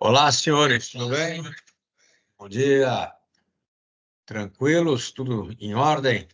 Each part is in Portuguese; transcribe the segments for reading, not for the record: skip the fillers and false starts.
Olá, senhores, tudo bem? Bom dia. Tranquilos? Tudo em ordem?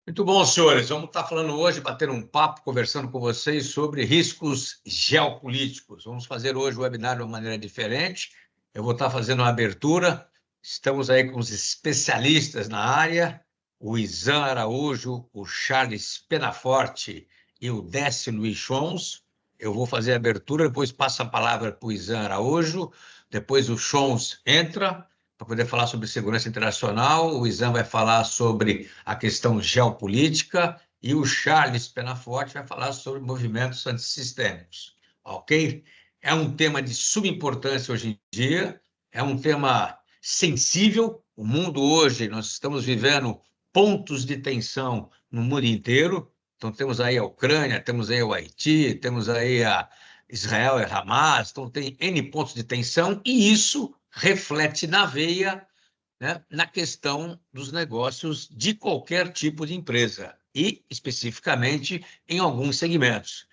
Muito bom, senhores. Vamos estar falando hoje, bater um papo, conversando com vocês sobre riscos geopolíticos. Vamos fazer hoje o webinar de uma maneira diferente. Eu vou estar fazendo uma abertura. Estamos aí com os especialistas na área, o Izan Araújo, o Charles Penaforte e o Décio Luiz Chons. Eu vou fazer a abertura, depois passo a palavra para o Izan Araújo, depois o Chons entra para poder falar sobre segurança internacional, o Izan vai falar sobre a questão geopolítica e o Charles Penaforte vai falar sobre movimentos antissistêmicos, ok? É um tema de suma importância hoje em dia, é um tema sensível. O mundo hoje, nós estamos vivendo pontos de tensão no mundo inteiro. Então, temos aí a Ucrânia, temos aí o Haiti, temos aí a Israel e Hamas, então tem N pontos de tensão, e isso reflete na veia, né, na questão dos negócios de qualquer tipo de empresa, e especificamente em alguns segmentos.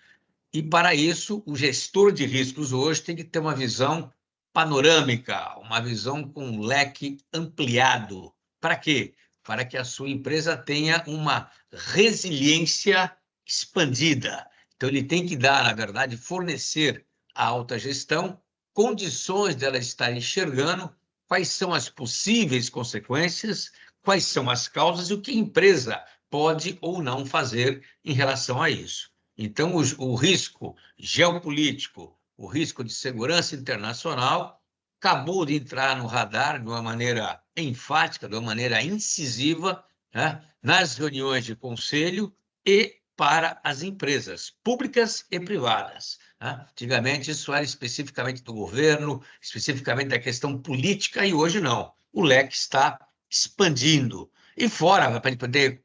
E, para isso, o gestor de riscos hoje tem que ter uma visão panorâmica, uma visão com um leque ampliado. Para quê? Para que a sua empresa tenha uma resiliência expandida. Então, ele tem que dar, na verdade, fornecer à alta gestão condições dela estar enxergando quais são as possíveis consequências, quais são as causas e o que a empresa pode ou não fazer em relação a isso. Então, o risco geopolítico, o risco de segurança internacional, acabou de entrar no radar de uma maneira enfática, de uma maneira incisiva, né, nas reuniões de conselho e para as empresas públicas e privadas, né? Antigamente, isso era especificamente do governo, especificamente da questão política, e hoje não. O leque está expandindo. E fora, para poder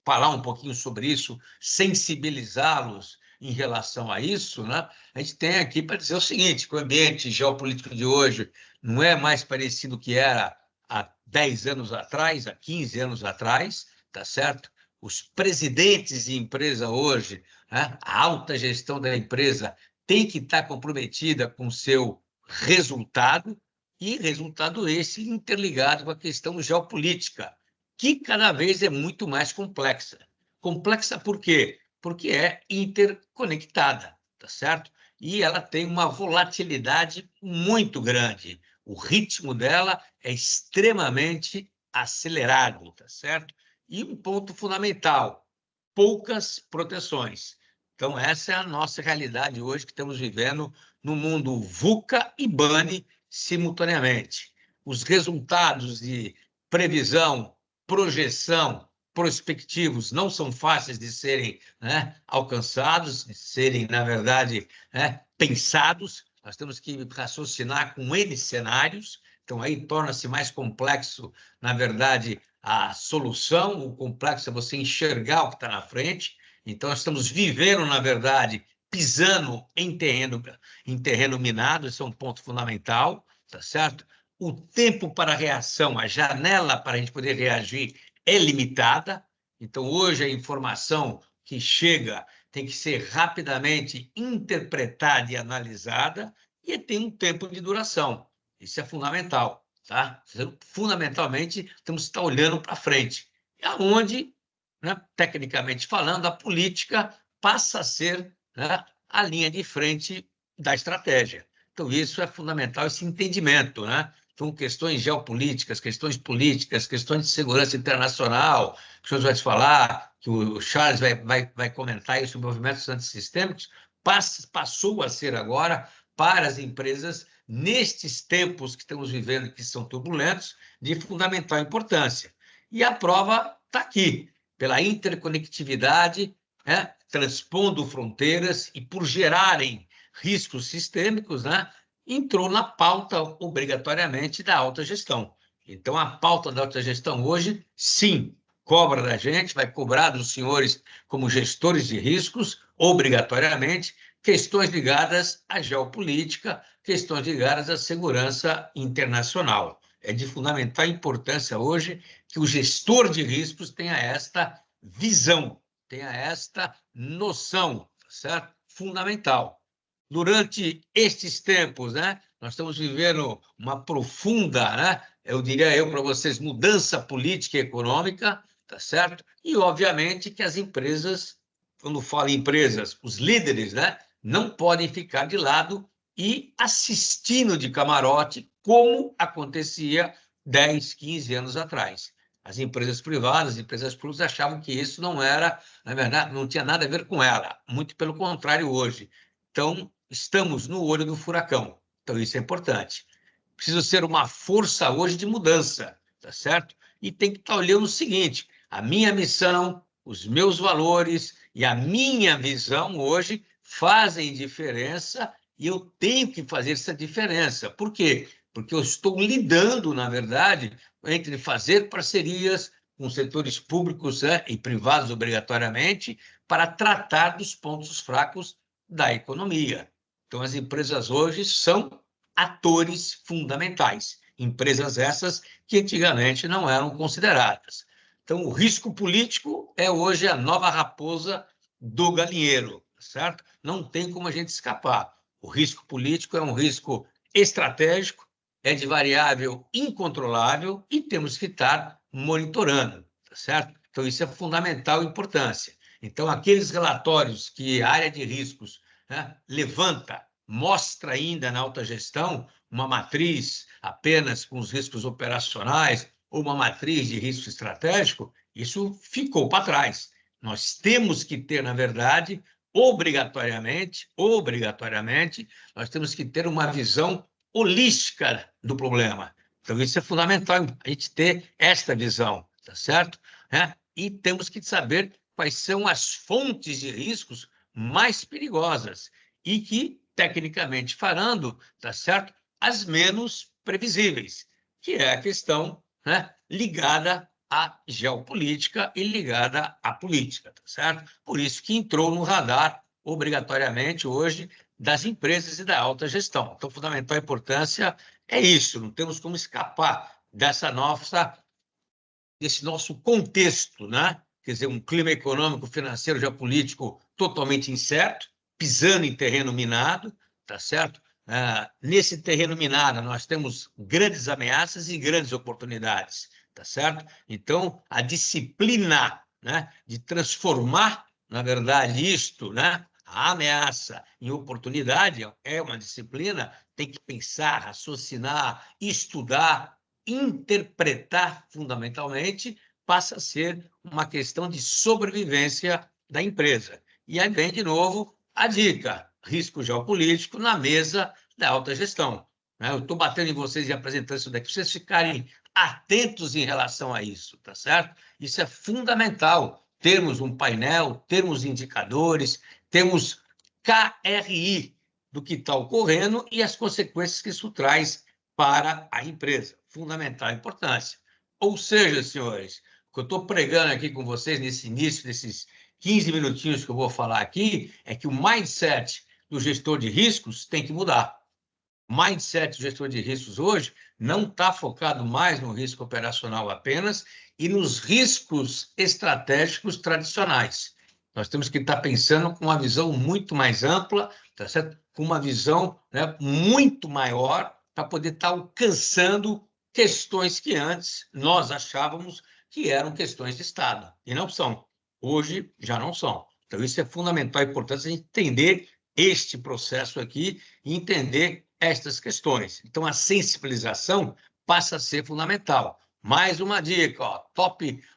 falar um pouquinho sobre isso, sensibilizá-los em relação a isso, né? A gente tem aqui para dizer o seguinte, que o ambiente geopolítico de hoje não é mais parecido que era há 10 anos atrás, há 15 anos atrás, tá certo? Os presidentes de empresa hoje, né? A alta gestão da empresa tem que estar comprometida com o seu resultado, e resultado esse interligado com a questão geopolítica, que cada vez é muito mais complexa. Complexa por quê? Porque é interconectada, tá certo? E ela tem uma volatilidade muito grande. O ritmo dela é extremamente acelerado, tá certo? E um ponto fundamental: poucas proteções. Então, essa é a nossa realidade hoje que estamos vivendo no mundo VUCA e BANI simultaneamente. Os resultados de previsão, projeção, prospectivos não são fáceis de serem, né, alcançados, de serem, na verdade, né, pensados. Nós temos que raciocinar com N cenários, então aí torna-se mais complexo, na verdade, a solução. O complexo é você enxergar o que está na frente. Então, nós estamos vivendo, na verdade, pisando em terreno minado, esse é um ponto fundamental, tá certo? O tempo para reação, a janela para a gente poder reagir é limitada. Então, hoje, a informação que chega tem que ser rapidamente interpretada e analisada, e tem um tempo de duração. Isso é fundamental, tá? Fundamentalmente, temos que estar olhando para frente. É onde, né, tecnicamente falando, a política passa a ser, né, a linha de frente da estratégia. Então, isso é fundamental, esse entendimento, né? Então, questões geopolíticas, questões políticas, questões de segurança internacional, que o senhor vai falar, que o Charles vai comentar isso, movimentos antissistêmicos, passou a ser agora, para as empresas, nestes tempos que estamos vivendo, que são turbulentos, de fundamental importância. E a prova está aqui, pela interconectividade, né, transpondo fronteiras e por gerarem riscos sistêmicos, né, entrou na pauta obrigatoriamente da alta gestão. Então, a pauta da alta gestão hoje, sim, cobra da gente, vai cobrar dos senhores como gestores de riscos, obrigatoriamente, questões ligadas à geopolítica, questões ligadas à segurança internacional. É de fundamental importância hoje que o gestor de riscos tenha esta visão, tenha esta noção, certo? Fundamental. durante estes tempos, né, nós estamos vivendo uma profunda, né, eu diria para vocês, mudança política e econômica, tá certo? E, obviamente, que as empresas, quando falo em empresas, os líderes, né, não podem ficar de lado e assistindo de camarote, como acontecia 10, 15 anos atrás. As empresas privadas, as empresas públicas achavam que isso não era, na verdade, não tinha nada a ver com ela, muito pelo contrário hoje. Então, estamos no olho do furacão. Então, isso é importante. Preciso ser uma força hoje de mudança, tá certo? E tem que estar olhando o seguinte: a minha missão, os meus valores e a minha visão hoje fazem diferença e eu tenho que fazer essa diferença. Por quê? Porque eu estou lidando, na verdade, entre fazer parcerias com setores públicos, né, e privados obrigatoriamente, para tratar dos pontos fracos da economia. Então, as empresas hoje são atores fundamentais, empresas essas que antigamente não eram consideradas. Então, o risco político é hoje a nova raposa do galinheiro, certo? Não tem como a gente escapar. O risco político é um risco estratégico, é de variável incontrolável e temos que estar monitorando, tá certo? Então, isso é fundamental importância. Então, aqueles relatórios que a área de riscos, né, levanta, mostra ainda na alta gestão uma matriz apenas com os riscos operacionais ou uma matriz de risco estratégico, isso ficou para trás. Nós temos que ter, na verdade, obrigatoriamente, nós temos que ter uma visão holística do problema. Então, isso é fundamental, a gente ter esta visão, tá certo? E temos que saber quais são as fontes de riscos mais perigosas e que, tecnicamente falando, tá certo? As menos previsíveis, que é a questão, né, ligada à geopolítica e ligada à política, tá certo? Por isso que entrou no radar, obrigatoriamente, hoje, das empresas e da alta gestão. Então, fundamental importância é isso, não temos como escapar desse nosso contexto, né? Quer dizer, um clima econômico, financeiro, geopolítico totalmente incerto, pisando em terreno minado, tá certo? Nesse terreno minado, nós temos grandes ameaças e grandes oportunidades, tá certo? Então, a disciplina, né, de transformar, na verdade, isto, né, a ameaça em oportunidade é uma disciplina, tem que pensar, raciocinar, estudar, interpretar fundamentalmente, passa a ser uma questão de sobrevivência da empresa. E aí vem, de novo, a dica: risco geopolítico na mesa da alta gestão. Eu estou batendo em vocês e apresentando isso daqui, para vocês ficarem atentos em relação a isso, tá certo? Isso é fundamental, termos um painel, termos indicadores, temos KRI do que está ocorrendo e as consequências que isso traz para a empresa. Fundamental importância. Ou seja, senhores, o que eu estou pregando aqui com vocês nesse início, desses 15 minutinhos que eu vou falar aqui, é que o mindset do gestor de riscos tem que mudar. O mindset do gestor de riscos hoje não está focado mais no risco operacional apenas e nos riscos estratégicos tradicionais. Nós temos que estar pensando com uma visão muito mais ampla, tá certo? Com uma visão, né, muito maior, para poder estar alcançando questões que antes nós achávamos que eram questões de Estado, e não são. Hoje já não são. Então, isso é fundamental e importante a gente entender este processo aqui e entender estas questões. Então, a sensibilização passa a ser fundamental. Mais uma dica, ó,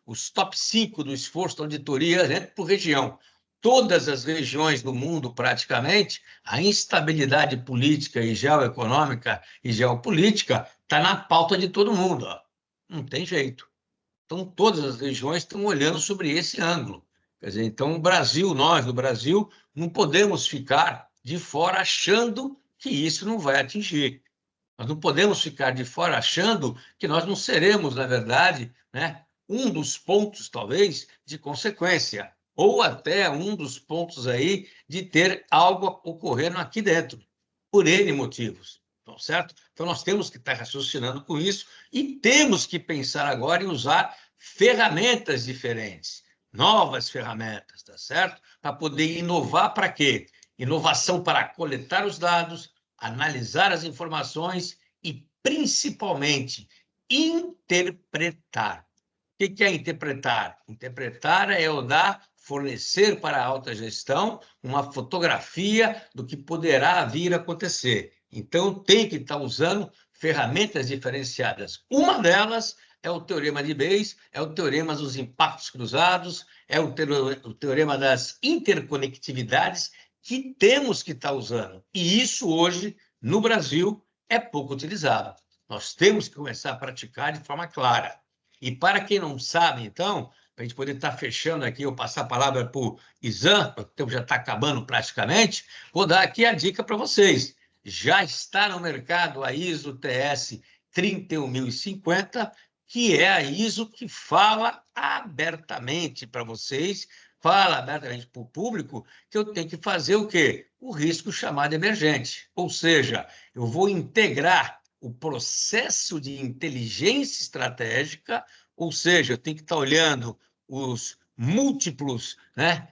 os top 5 do esforço da auditoria dentro por região. Todas as regiões do mundo, praticamente, a instabilidade política e geoeconômica e geopolítica está na pauta de todo mundo. Ó. Não tem jeito. Então, todas as regiões estão olhando sobre esse ângulo. Quer dizer, então, nós, no Brasil, não podemos ficar de fora achando que isso não vai atingir. Nós não podemos ficar de fora achando que nós não seremos, na verdade, né, um dos pontos, talvez, de consequência, ou até um dos pontos aí de ter algo ocorrendo aqui dentro, por N motivos, tá certo? Então, nós temos que estar raciocinando com isso e temos que pensar agora em usar ferramentas diferentes, novas ferramentas, tá certo? Para poder inovar para quê? inovação para coletar os dados, analisar as informações e, principalmente, interpretar. O que é interpretar? Interpretar é eu fornecer para a alta gestão uma fotografia do que poderá vir a acontecer. Então, tem que estar usando ferramentas diferenciadas. Uma delas é o teorema de Bayes, é o teorema dos impactos cruzados, é o teorema das interconectividades que temos que estar usando. E isso hoje, no Brasil, é pouco utilizado. Nós temos que começar a praticar de forma clara. E para quem não sabe, então, para a gente poder estar fechando aqui, eu passar a palavra para o Izan, o tempo já está acabando praticamente, vou dar aqui a dica para vocês. Já está no mercado a ISO TS 31050, que é a ISO que fala abertamente para vocês, fala abertamente para o público, que eu tenho que fazer o quê? O risco chamado emergente. Ou seja, eu vou integrar o processo de inteligência estratégica, ou seja, eu tenho que estar olhando os múltiplos,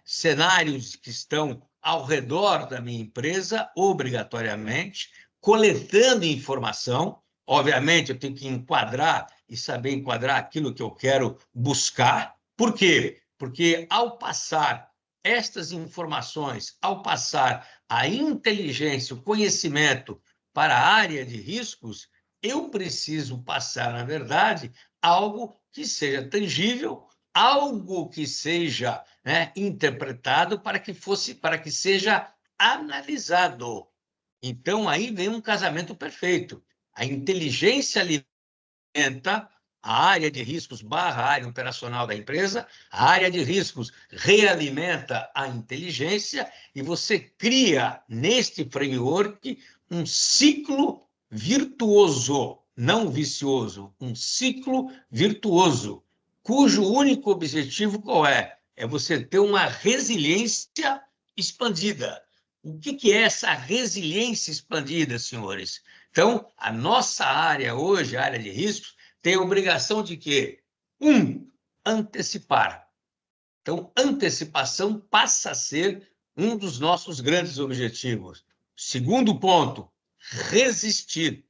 cenários que estão ao redor da minha empresa, obrigatoriamente, coletando informação. Obviamente, eu tenho que enquadrar e saber enquadrar aquilo que eu quero buscar. Por quê? Porque, ao passar estas informações, ao passar a inteligência, o conhecimento para a área de riscos, eu preciso passar, na verdade, algo que seja tangível, algo que seja interpretado para que seja analisado. Então, aí vem um casamento perfeito. A inteligência alimenta a área de riscos barra área operacional da empresa, a área de riscos realimenta a inteligência e você cria, neste framework, um ciclo virtuoso, não vicioso, um ciclo virtuoso, cujo único objetivo qual é? É você ter uma resiliência expandida. O que é essa resiliência expandida, senhores? Então, a nossa área hoje, a área de riscos, tem a obrigação de quê? Antecipar. Então, antecipação passa a ser um dos nossos grandes objetivos. Segundo ponto, resistir.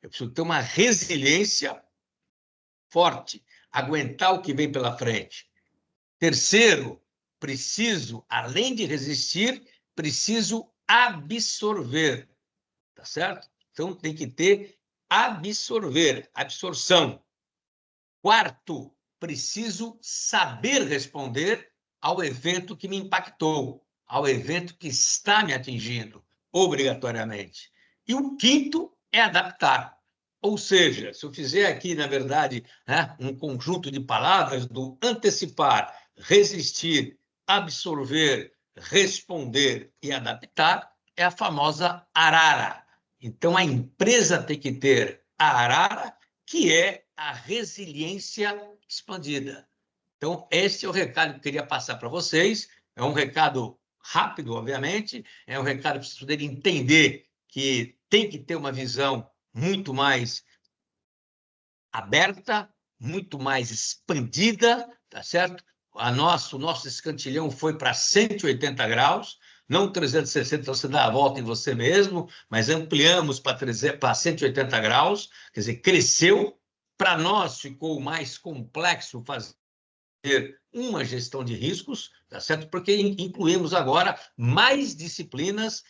Eu preciso ter uma resiliência forte, aguentar o que vem pela frente. Terceiro, preciso, além de resistir, preciso absorver. Tá certo? Então, tem que ter absorção. Quarto, preciso saber responder ao evento que me impactou, ao evento que está me atingindo, obrigatoriamente. E o quinto é adaptar. Ou seja, se eu fizer aqui, na verdade, um conjunto de palavras do antecipar, resistir, absorver, responder e adaptar, é a famosa arara. Então, a empresa tem que ter a arara, que é a resiliência expandida. Então, esse é o recado que eu queria passar para vocês. É um recado rápido, obviamente, é um recado para vocês poderem entender que tem que ter uma visão muito mais aberta, muito mais expandida, tá certo? O nosso escantilhão foi para 180 graus, não 360, você dá a volta em você mesmo, mas ampliamos para 180 graus, quer dizer, cresceu. Para nós ficou mais complexo fazer uma gestão de riscos, tá certo? Porque incluímos agora mais disciplinas,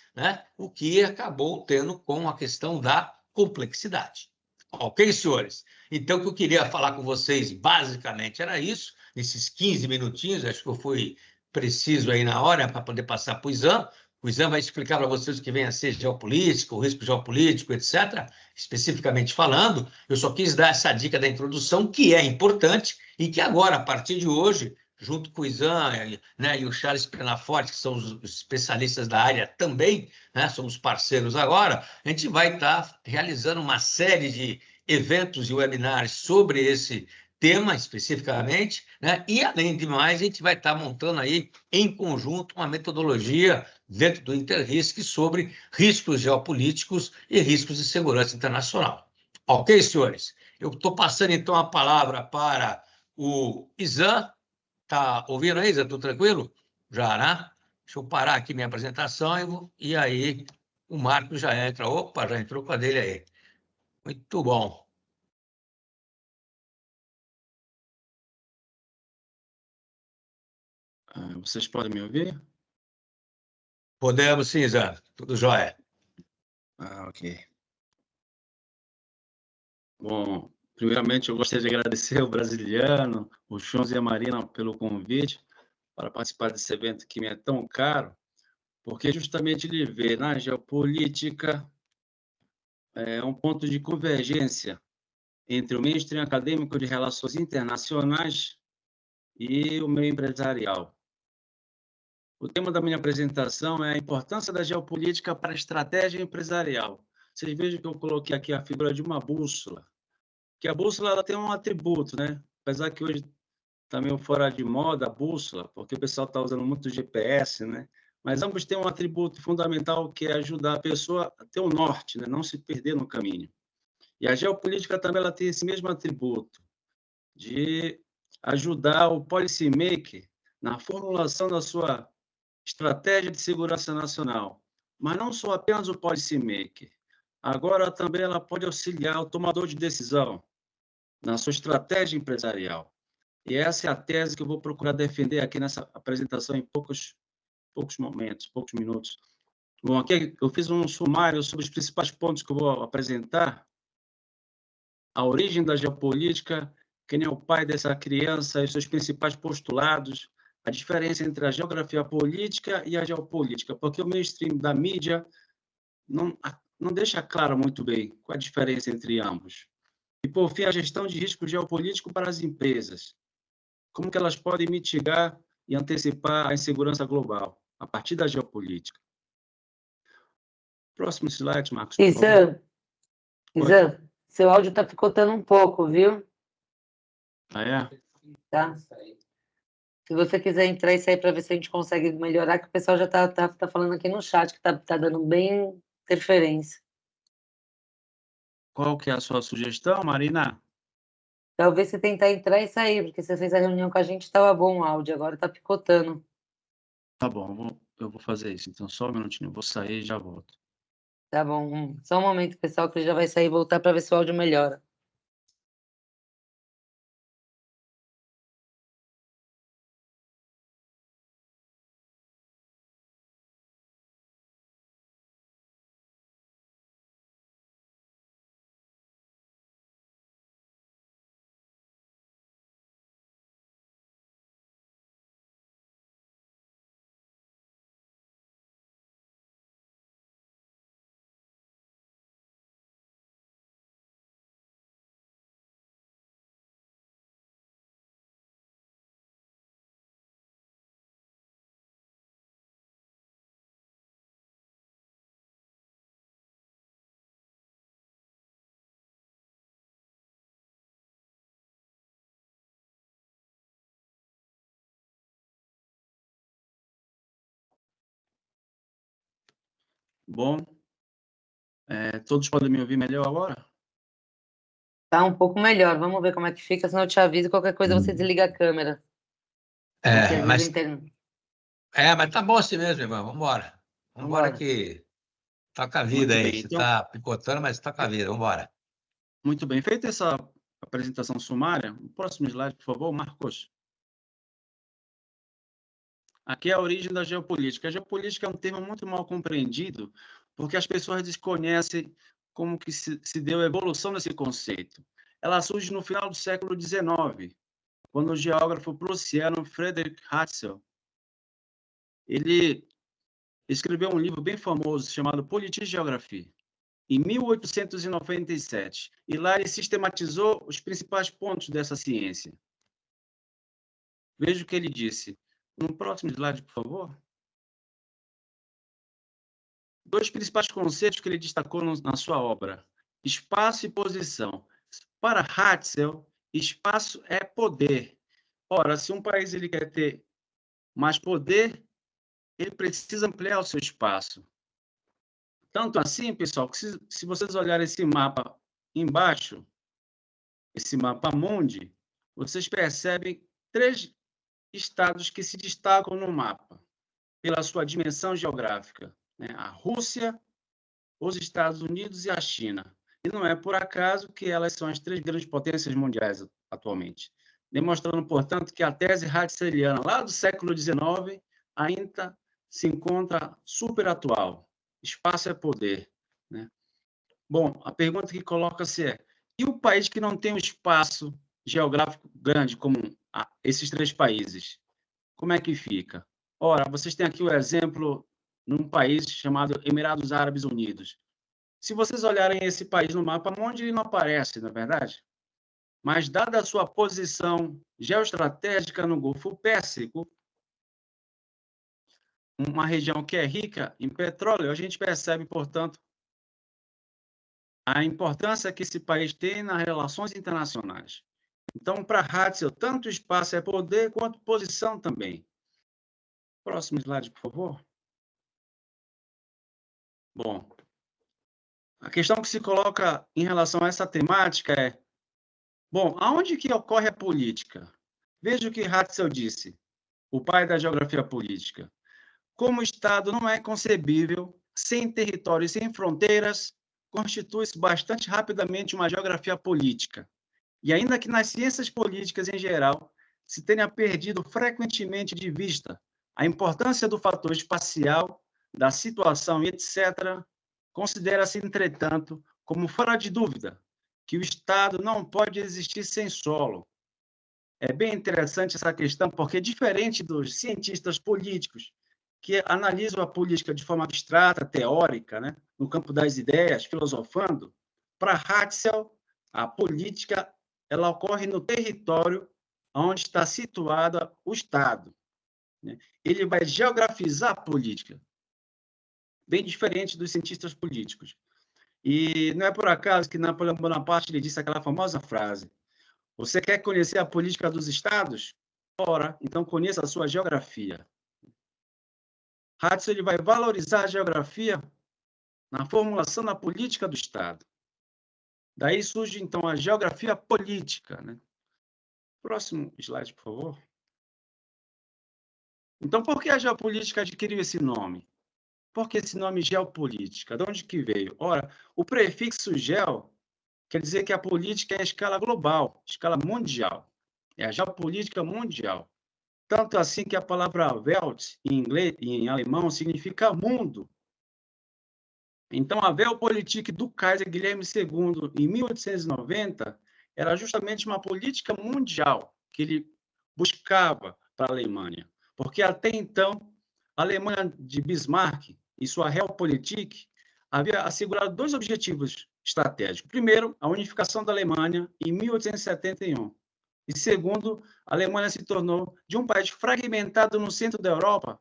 o que acabou tendo com a questão da complexidade. Ok, senhores? Então, o que eu queria falar com vocês, basicamente, era isso, nesses 15 minutinhos, acho que eu fui preciso aí na hora para poder passar para o Izan. O Izan vai explicar para vocês o que vem a ser geopolítica, o risco geopolítico, etc., especificamente falando. Eu só quis dar essa dica da introdução, que é importante, e que agora, a partir de hoje, junto com o Izan, e o Charles Penaforte, que são os especialistas da área também, somos parceiros agora, a gente vai estar realizando uma série de eventos e webinars sobre esse tema especificamente, e, além de mais, a gente vai estar montando aí, em conjunto, uma metodologia dentro do Interrisk sobre riscos geopolíticos e riscos de segurança internacional. Ok, senhores? Eu estou passando, então, a palavra para o Izan. Está ouvindo aí, Izan? Tudo tranquilo? Já, né? Deixa eu parar aqui minha apresentação e aí o Marcos já entra. Opa, já entrou com a dele aí. Muito bom. Vocês podem me ouvir? Podemos sim, Zé. Tudo jóia. Ok. Bom, primeiramente eu gostaria de agradecer ao Brasiliano, o Chons e a Marina pelo convite para participar desse evento que me é tão caro, porque justamente ele vê na geopolítica um ponto de convergência entre o mainstream acadêmico de relações internacionais e o meio empresarial. O tema da minha apresentação é a importância da geopolítica para a estratégia empresarial. Vocês vejam que eu coloquei aqui a figura de uma bússola, que a bússola ela tem um atributo, né? Apesar que hoje está meio fora de moda a bússola, porque o pessoal está usando muito GPS, né? Mas ambos têm um atributo fundamental que é ajudar a pessoa a ter um norte, né? Não se perder no caminho. E a geopolítica também ela tem esse mesmo atributo de ajudar o policymaker na formulação da sua estratégia de segurança nacional. Mas não só apenas o policymaker. Agora também ela pode auxiliar o tomador de decisão na sua estratégia empresarial. E essa é a tese que eu vou procurar defender aqui nessa apresentação em poucos momentos, poucos minutos. Bom, aqui eu fiz um sumário sobre os principais pontos que eu vou apresentar. A origem da geopolítica, quem é o pai dessa criança e seus principais postulados, a diferença entre a geografia política e a geopolítica, porque o mainstream da mídia não deixa claro muito bem qual a diferença entre ambos. E, por fim, a gestão de risco geopolítico para as empresas. Como que elas podem mitigar e antecipar a insegurança global a partir da geopolítica. Próximo slide, Marcos, por favor. Isan, seu áudio está picotando um pouco, viu? Ah, é? Tá? Se você quiser entrar e sair para ver se a gente consegue melhorar, que o pessoal já tá falando aqui no chat que tá dando bem interferência. Qual que é a sua sugestão, Marina? Talvez você tentar entrar e sair, porque você fez a reunião com a gente, estava bom o áudio, agora tá picotando. Tá bom, eu vou fazer isso. Então, só um minutinho, eu vou sair e já volto. Tá bom, só um momento, pessoal, que ele já vai sair e voltar para ver se o áudio melhora. Bom, todos podem me ouvir melhor agora? Tá um pouco melhor, vamos ver como é que fica, senão eu te aviso, qualquer coisa você desliga a câmera. Mas tá bom assim mesmo, irmão. Vamos embora. Vamos embora que toca a vida Muito aí. bem, Você então... tá picotando, mas toca a vida. Vamos embora. Muito bem. Feita essa apresentação sumária, o próximo slide, por favor, Marcos. Aqui é a origem da geopolítica. A geopolítica é um termo muito mal compreendido, porque as pessoas desconhecem como que se deu a evolução desse conceito. Ela surge no final do século XIX, quando o geógrafo prussiano Friedrich Hatzel ele escreveu um livro bem famoso chamado Politique et Géographie, em 1897. E lá ele sistematizou os principais pontos dessa ciência. Veja o que ele disse. No próximo slide, por favor. Dois principais conceitos que ele destacou na sua obra: espaço e posição. Para Hatzel, espaço é poder. Ora, se um país ele quer ter mais poder, ele precisa ampliar o seu espaço. Tanto assim, pessoal, que se vocês olharem esse mapa embaixo, esse mapa mundi, vocês percebem 3 estados que se destacam no mapa. pela sua dimensão geográfica, né? A Rússia, os Estados Unidos e a China. E não é por acaso que elas são as 3 grandes potências mundiais atualmente, demonstrando, portanto, que a tese Hartzeliana lá do século XIX ainda se encontra super atual. Espaço é poder, né? Bom, a pergunta que coloca-se é: e o país que não tem um espaço geográfico grande como esses 3 países? Como é que fica? Ora, vocês têm aqui o exemplo num país chamado Emirados Árabes Unidos. Se vocês olharem esse país no mapa, onde ele não aparece, não é verdade? Mas, dada a sua posição geoestratégica no Golfo Pérsico, uma região que é rica em petróleo, a gente percebe, portanto, a importância que esse país tem nas relações internacionais. Então, para Hatzel, tanto espaço é poder quanto posição também. Próximo slide, por favor. Bom, a questão que se coloca em relação a essa temática é: bom, aonde que ocorre a política? Veja o que Hatzel disse, o pai da geografia política. Como o Estado não é concebível sem território e sem fronteiras, constitui-se bastante rapidamente uma geografia política. E ainda que nas ciências políticas em geral se tenha perdido frequentemente de vista a importância do fator espacial, da situação e etc., considera-se, entretanto, como fora de dúvida, que o Estado não pode existir sem solo. É bem interessante essa questão, porque, diferente dos cientistas políticos que analisam a política de forma abstrata, teórica, né, no campo das ideias, filosofando, para Hatzel, a política ela ocorre no território onde está situado o Estado, né? Ele vai geografizar a política, bem diferente dos cientistas políticos. E não é por acaso que Napoleão Bonaparte lhe disse aquela famosa frase: você quer conhecer a política dos estados? Ora, então conheça a sua geografia. Hatzel ele vai valorizar a geografia na formulação da política do Estado. Daí surge, então, a geografia política, né? Próximo slide, por favor. Então, por que a geopolítica adquiriu esse nome? Por que esse nome geopolítica? De onde que veio? Ora, o prefixo geo quer dizer que a política é a escala global, escala mundial. É a geopolítica mundial. Tanto assim que a palavra Welt, em inglês e em alemão, significa mundo. Então, a Weltpolitik do Kaiser Guilherme II, em 1890, era justamente uma política mundial que ele buscava para a Alemanha. Porque, até então, a Alemanha de Bismarck e sua Realpolitik havia assegurado 2 objetivos estratégicos. Primeiro, a unificação da Alemanha em 1871. E, segundo, a Alemanha se tornou de um país fragmentado no centro da Europa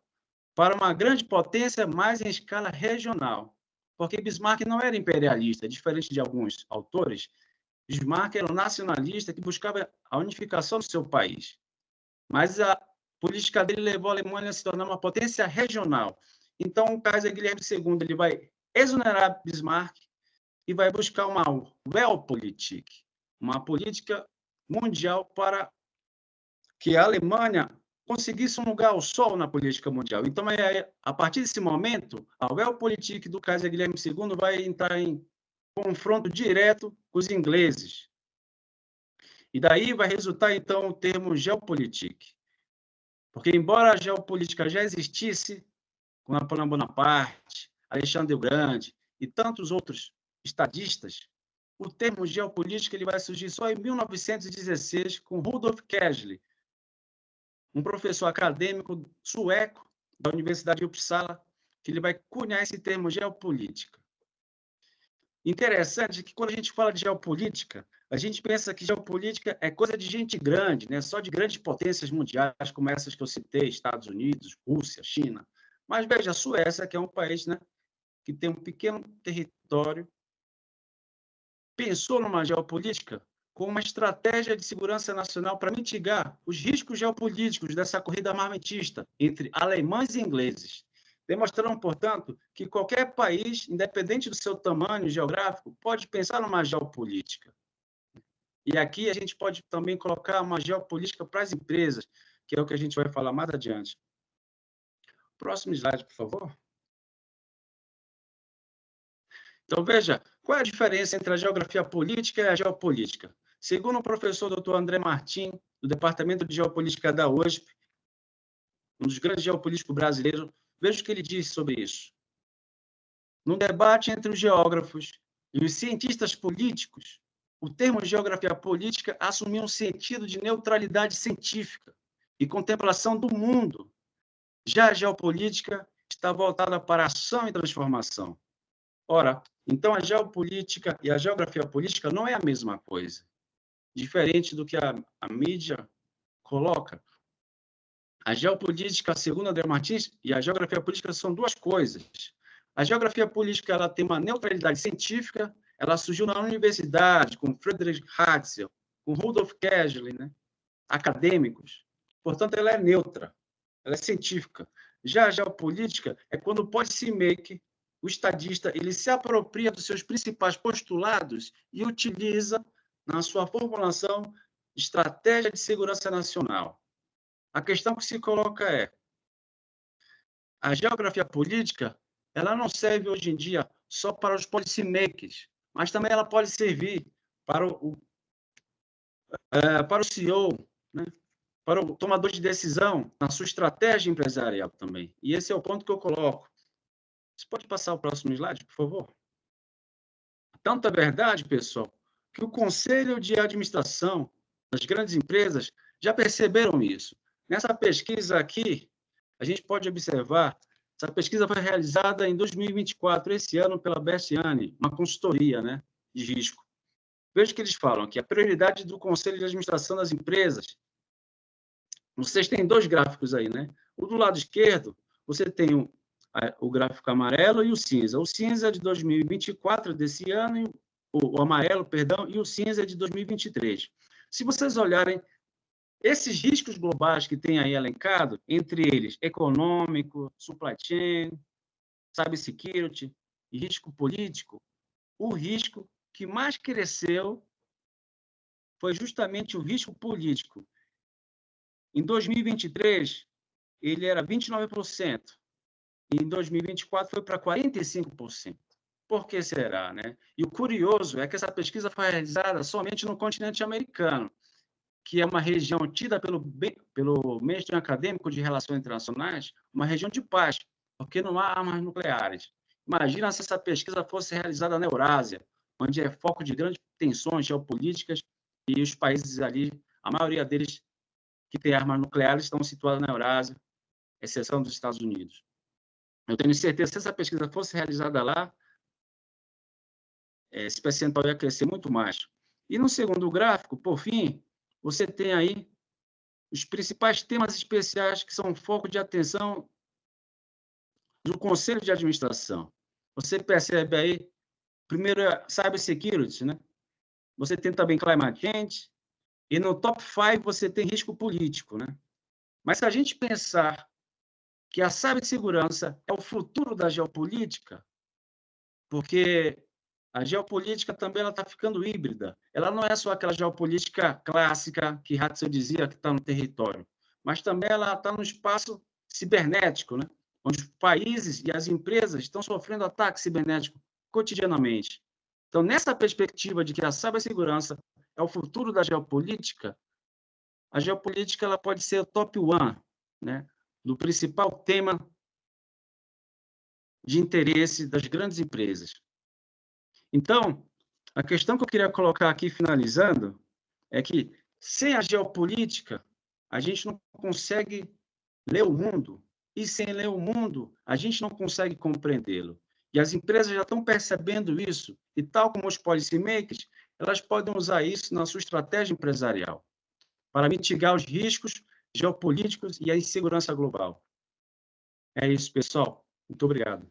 para uma grande potência, mas em escala regional. Porque Bismarck não era imperialista, diferente de alguns autores. Bismarck era um nacionalista que buscava a unificação do seu país. Mas a política dele levou a Alemanha a se tornar uma potência regional. Então, o Kaiser Guilherme II ele vai exonerar Bismarck e vai buscar uma Weltpolitik, uma política mundial para que a Alemanha conseguisse um lugar ao sol na política mundial. Então, a partir desse momento, a Weltpolitik do Kaiser Guilherme II vai entrar em confronto direto com os ingleses. E daí vai resultar, então, o termo Geopolitik. Porque, embora a geopolítica já existisse, com Napoleão Bonaparte, Alexandre o Grande e tantos outros estadistas, o termo geopolítica ele vai surgir só em 1916, com Rudolf Kessler, um professor acadêmico sueco da Universidade de Uppsala, que ele vai cunhar esse termo geopolítica. Interessante que quando a gente fala de geopolítica, a gente pensa que geopolítica é coisa de gente grande, né? Só de grandes potências mundiais, como essas que eu citei, Estados Unidos, Rússia, China. Mas veja, a Suécia, que é um país, né, que tem um pequeno território, pensou numa geopolítica com uma estratégia de segurança nacional para mitigar os riscos geopolíticos dessa corrida armamentista entre alemães e ingleses, demonstrando, portanto, que qualquer país, independente do seu tamanho geográfico, pode pensar numa geopolítica. E aqui a gente pode também colocar uma geopolítica para as empresas, que é o que a gente vai falar mais adiante. Próximo slide, por favor. Então, veja, qual é a diferença entre a geografia política e a geopolítica? Segundo o professor Dr. André Martim, do Departamento de Geopolítica da USP, um dos grandes geopolíticos brasileiros, veja o que ele disse sobre isso. No debate entre os geógrafos e os cientistas políticos, o termo geografia política assumiu um sentido de neutralidade científica e contemplação do mundo. Já a geopolítica está voltada para ação e transformação. Ora, então a geopolítica e a geografia política não é a mesma coisa. Diferente do que a mídia coloca. A geopolítica, segundo André Martins, e a geografia política são duas coisas. A geografia política ela tem uma neutralidade científica, ela surgiu na universidade, com Friedrich Ratzel, com Rudolf Kesslin, né? Acadêmicos. Portanto, ela é neutra, ela é científica. Já a geopolítica é quando o policymaker, o estadista, ele se apropria dos seus principais postulados e utiliza, na sua formulação, estratégia de segurança nacional. A questão que se coloca é, a geografia política, ela não serve hoje em dia só para os policymakers, mas também ela pode servir para o CEO, né? Para o tomador de decisão, na sua estratégia empresarial também. E esse é o ponto que eu coloco. Você pode passar o próximo slide, por favor? Tanto é verdade, pessoal, que o Conselho de Administração das grandes empresas já perceberam isso. Nessa pesquisa aqui, a gente pode observar, essa pesquisa foi realizada em 2024, esse ano, pela Berciani, uma consultoria, né, de risco. Veja que eles falam que a prioridade do Conselho de Administração das empresas, vocês têm dois gráficos aí, né? O do lado esquerdo, você tem o gráfico amarelo e o cinza. O cinza é de 2024, desse ano, e o amarelo, perdão, e o cinza é de 2023. Se vocês olharem esses riscos globais que tem aí elencado, entre eles econômico, supply chain, cybersecurity e risco político, o risco que mais cresceu foi justamente o risco político. Em 2023, ele era 29%. E em 2024 foi para 45%. Por que será, né? E o curioso é que essa pesquisa foi realizada somente no continente americano, que é uma região tida pelo mainstream acadêmico de relações internacionais, uma região de paz, porque não há armas nucleares. Imagina se essa pesquisa fosse realizada na Eurásia, onde é foco de grandes tensões geopolíticas e os países ali, a maioria deles que têm armas nucleares estão situados na Eurásia, exceção dos Estados Unidos. Eu tenho certeza que se essa pesquisa fosse realizada lá, esse percentual ia crescer muito mais. E no segundo gráfico, por fim, você tem aí os principais temas especiais que são foco de atenção do Conselho de Administração. Você percebe aí, primeiro é cybersecurity, né? Você tem também climate change, e no top 5 você tem risco político, né? Mas se a gente pensar que a cibersegurança é o futuro da geopolítica, porque a geopolítica também está ficando híbrida. Ela não é só aquela geopolítica clássica que Ratzel dizia que está no território, mas também ela está no espaço cibernético, né? Onde os países e as empresas estão sofrendo ataques cibernéticos cotidianamente. Então, nessa perspectiva de que a cibersegurança é o futuro da geopolítica, a geopolítica ela pode ser o top one, né? Do principal tema de interesse das grandes empresas. Então, a questão que eu queria colocar aqui, finalizando, é que, sem a geopolítica, a gente não consegue ler o mundo, e sem ler o mundo, a gente não consegue compreendê-lo. E as empresas já estão percebendo isso, e tal como os policymakers, elas podem usar isso na sua estratégia empresarial, para mitigar os riscos geopolíticos e a insegurança global. É isso, pessoal. Muito obrigado.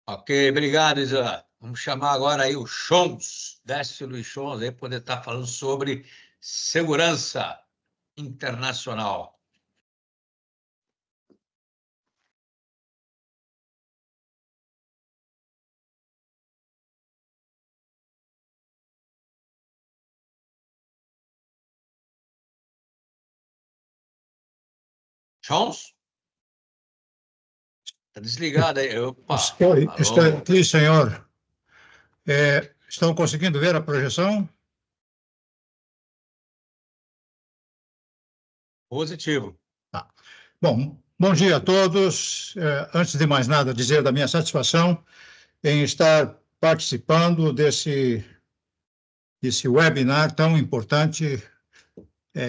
Ok, obrigado, Isa. Vamos chamar agora aí o Chons, Décio Luiz Chons, aí poder estar falando sobre segurança internacional. Chons? Está desligado aí. Opa, Estou aqui, senhor. Estão conseguindo ver a projeção? Positivo. Tá. Bom dia a todos. Antes de mais nada, dizer da minha satisfação em estar participando desse webinar tão importante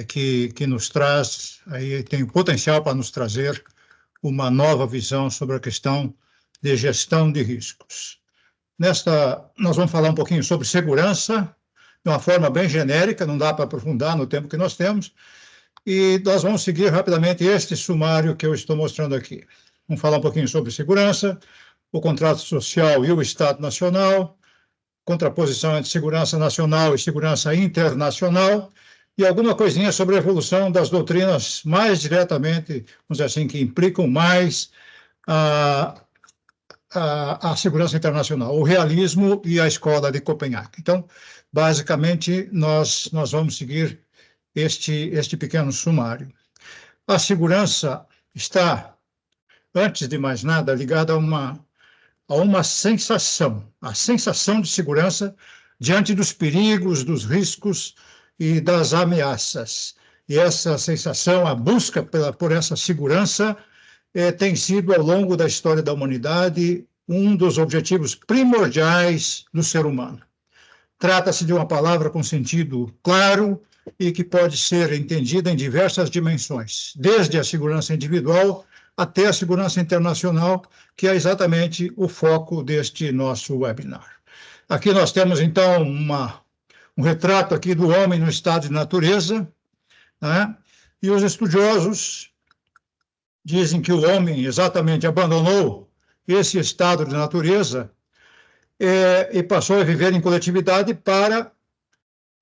que nos traz, aí tem o potencial para nos trazer uma nova visão sobre a questão de gestão de riscos. Nós vamos falar um pouquinho sobre segurança, de uma forma bem genérica, não dá para aprofundar no tempo que nós temos, e nós vamos seguir rapidamente este sumário que eu estou mostrando aqui. Vamos falar um pouquinho sobre segurança, o contrato social e o Estado Nacional, contraposição entre segurança nacional e segurança internacional, e alguma coisinha sobre a evolução das doutrinas mais diretamente, vamos dizer assim, que implicam mais a segurança internacional, o realismo e a escola de Copenhague. Então, basicamente, nós vamos seguir este pequeno sumário. A segurança está, antes de mais nada, ligada a uma sensação, a sensação de segurança diante dos perigos, dos riscos e das ameaças. E essa sensação, a busca por essa segurança, tem sido, ao longo da história da humanidade, um dos objetivos primordiais do ser humano. Trata-se de uma palavra com sentido claro e que pode ser entendida em diversas dimensões, desde a segurança individual até a segurança internacional, que é exatamente o foco deste nosso webinar. Aqui nós temos, então, um retrato aqui do homem no estado de natureza, né? E os estudiosos dizem que o homem exatamente abandonou esse estado de natureza e passou a viver em coletividade para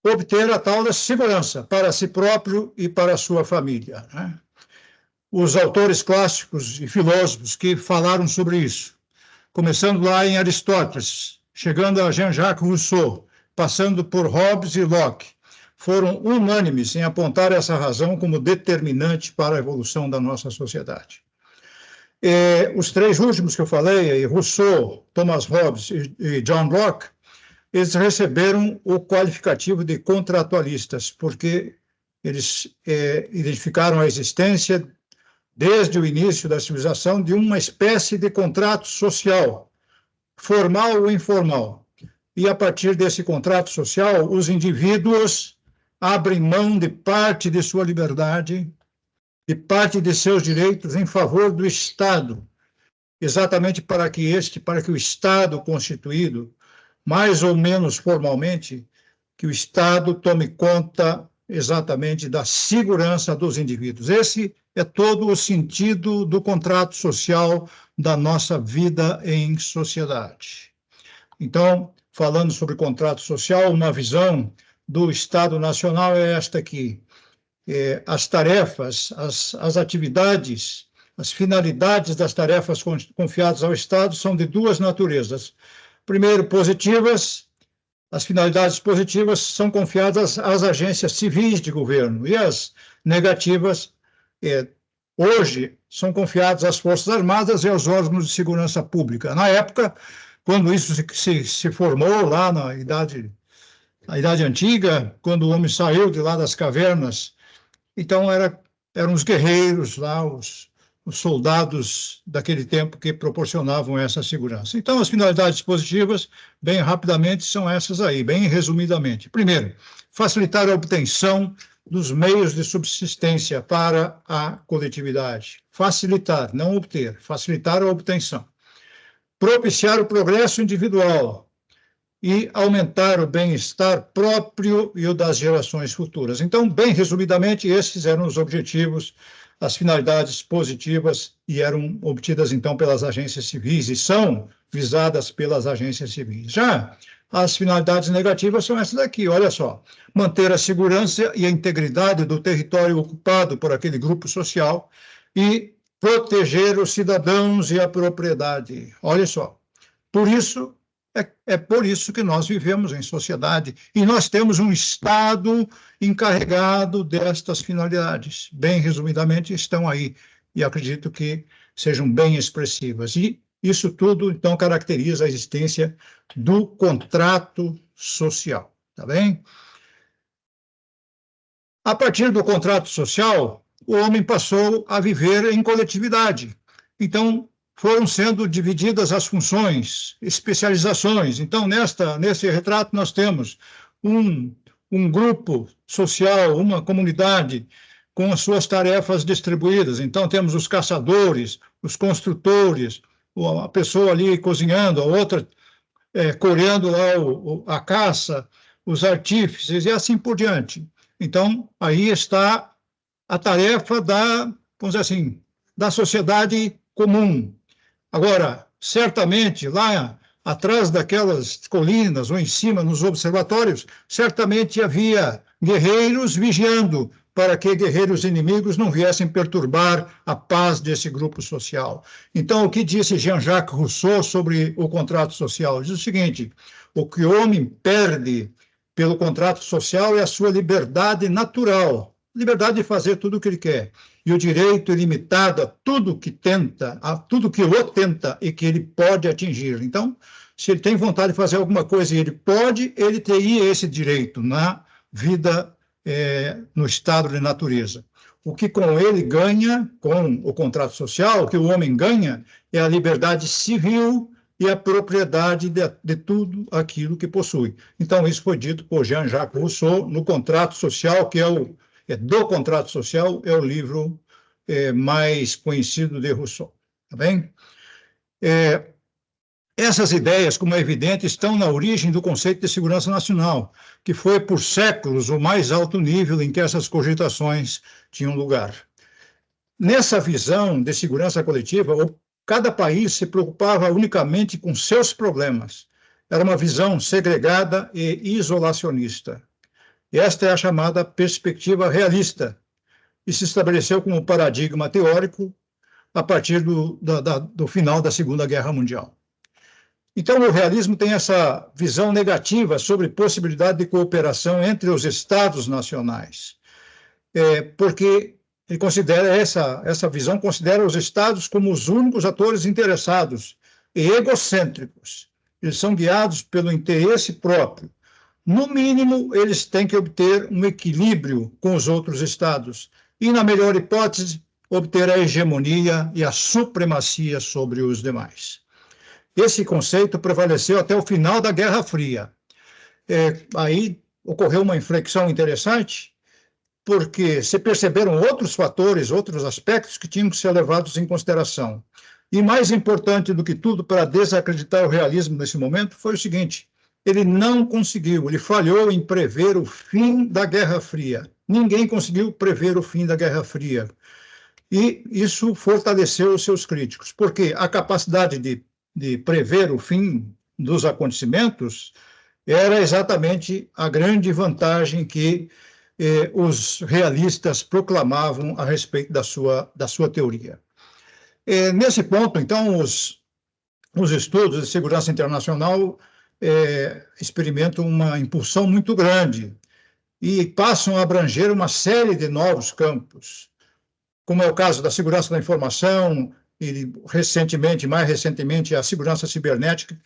obter a tal da segurança para si próprio e para a sua família, né? Os autores clássicos e filósofos que falaram sobre isso, começando lá em Aristóteles, chegando a Jean-Jacques Rousseau, passando por Hobbes e Locke, foram unânimes em apontar essa razão como determinante para a evolução da nossa sociedade. Os três últimos que eu falei, Rousseau, Thomas Hobbes e John Locke, eles receberam o qualificativo de contratualistas, porque eles identificaram a existência, desde o início da civilização, de uma espécie de contrato social, formal ou informal. E, a partir desse contrato social, os indivíduos abrem mão de parte de sua liberdade e parte de seus direitos em favor do Estado, exatamente para que o Estado constituído, mais ou menos formalmente, que o Estado tome conta exatamente da segurança dos indivíduos. Esse é todo o sentido do contrato social da nossa vida em sociedade. Então, falando sobre contrato social, uma visão do Estado Nacional é esta aqui. As tarefas, as atividades, as finalidades das tarefas confiadas ao Estado são de duas naturezas. Primeiro, positivas. As finalidades positivas são confiadas às agências civis de governo e as negativas, hoje, são confiadas às Forças Armadas e aos órgãos de segurança pública. Na época, quando isso se formou lá na Idade Antiga, quando o homem saiu de lá das cavernas, então eram os guerreiros lá, os soldados daquele tempo que proporcionavam essa segurança. Então, as finalidades positivas, bem rapidamente, são essas aí, bem resumidamente. Primeiro, facilitar a obtenção dos meios de subsistência para a coletividade. Facilitar, não obter, facilitar a obtenção. Propiciar o progresso individual e aumentar o bem-estar próprio e o das gerações futuras. Então, bem resumidamente, esses eram os objetivos, as finalidades positivas, e eram obtidas, então, pelas agências civis, e são visadas pelas agências civis. Já as finalidades negativas são essas aqui, olha só. Manter a segurança e a integridade do território ocupado por aquele grupo social e proteger os cidadãos e a propriedade. Olha só. Por isso, é por isso que nós vivemos em sociedade e nós temos um Estado encarregado destas finalidades. Bem resumidamente, estão aí e acredito que sejam bem expressivas. E isso tudo, então, caracteriza a existência do contrato social, tá bem? A partir do contrato social, o homem passou a viver em coletividade. Então, foram sendo divididas as funções, especializações. Então, nesse retrato, nós temos um grupo social, uma comunidade com as suas tarefas distribuídas. Então, temos os caçadores, os construtores, a pessoa ali cozinhando, a outra coreando lá a caça, os artífices e assim por diante. Então, aí está a tarefa vamos dizer assim, da sociedade comum. Agora, certamente, lá atrás daquelas colinas ou em cima, nos observatórios, certamente havia guerreiros vigiando para que guerreiros inimigos não viessem perturbar a paz desse grupo social. Então, o que disse Jean-Jacques Rousseau sobre o contrato social? Diz o seguinte: o que o homem perde pelo contrato social é a sua liberdade natural, liberdade de fazer tudo o que ele quer, e o direito ilimitado a tudo que tenta, a tudo que o tenta e que ele pode atingir. Então, se ele tem vontade de fazer alguma coisa e ele pode, ele teria esse direito na vida, no estado de natureza. O que com ele ganha, com o contrato social, o que o homem ganha é a liberdade civil e a propriedade de tudo aquilo que possui. Então, isso foi dito por Jean-Jacques Rousseau no Contrato Social, que do Contrato Social, é o livro mais conhecido de Rousseau. Tá bem? Essas ideias, como é evidente, estão na origem do conceito de segurança nacional, que foi por séculos o mais alto nível em que essas cogitações tinham lugar. Nessa visão de segurança coletiva, cada país se preocupava unicamente com seus problemas. Era uma visão segregada e isolacionista. Esta é a chamada perspectiva realista, e se estabeleceu como paradigma teórico a partir do final da Segunda Guerra Mundial. Então, o realismo tem essa visão negativa sobre possibilidade de cooperação entre os Estados nacionais, porque ele considera essa visão considera os Estados como os únicos atores interessados e egocêntricos. Eles são guiados pelo interesse próprio. No mínimo, eles têm que obter um equilíbrio com os outros Estados e, na melhor hipótese, obter a hegemonia e a supremacia sobre os demais. Esse conceito prevaleceu até o final da Guerra Fria. Aí ocorreu uma inflexão interessante, porque se perceberam outros fatores, outros aspectos que tinham que ser levados em consideração. E mais importante do que tudo, para desacreditar o realismo nesse momento, foi o seguinte: ele não conseguiu, ele falhou em prever o fim da Guerra Fria. Ninguém conseguiu prever o fim da Guerra Fria. E isso fortaleceu os seus críticos, porque a capacidade de prever o fim dos acontecimentos era exatamente a grande vantagem que os realistas proclamavam a respeito da sua teoria. Nesse ponto, então, os estudos de segurança internacional experimentam uma impulsão muito grande e passam a abranger uma série de novos campos, como é o caso da segurança da informação e, mais recentemente, a segurança cibernética,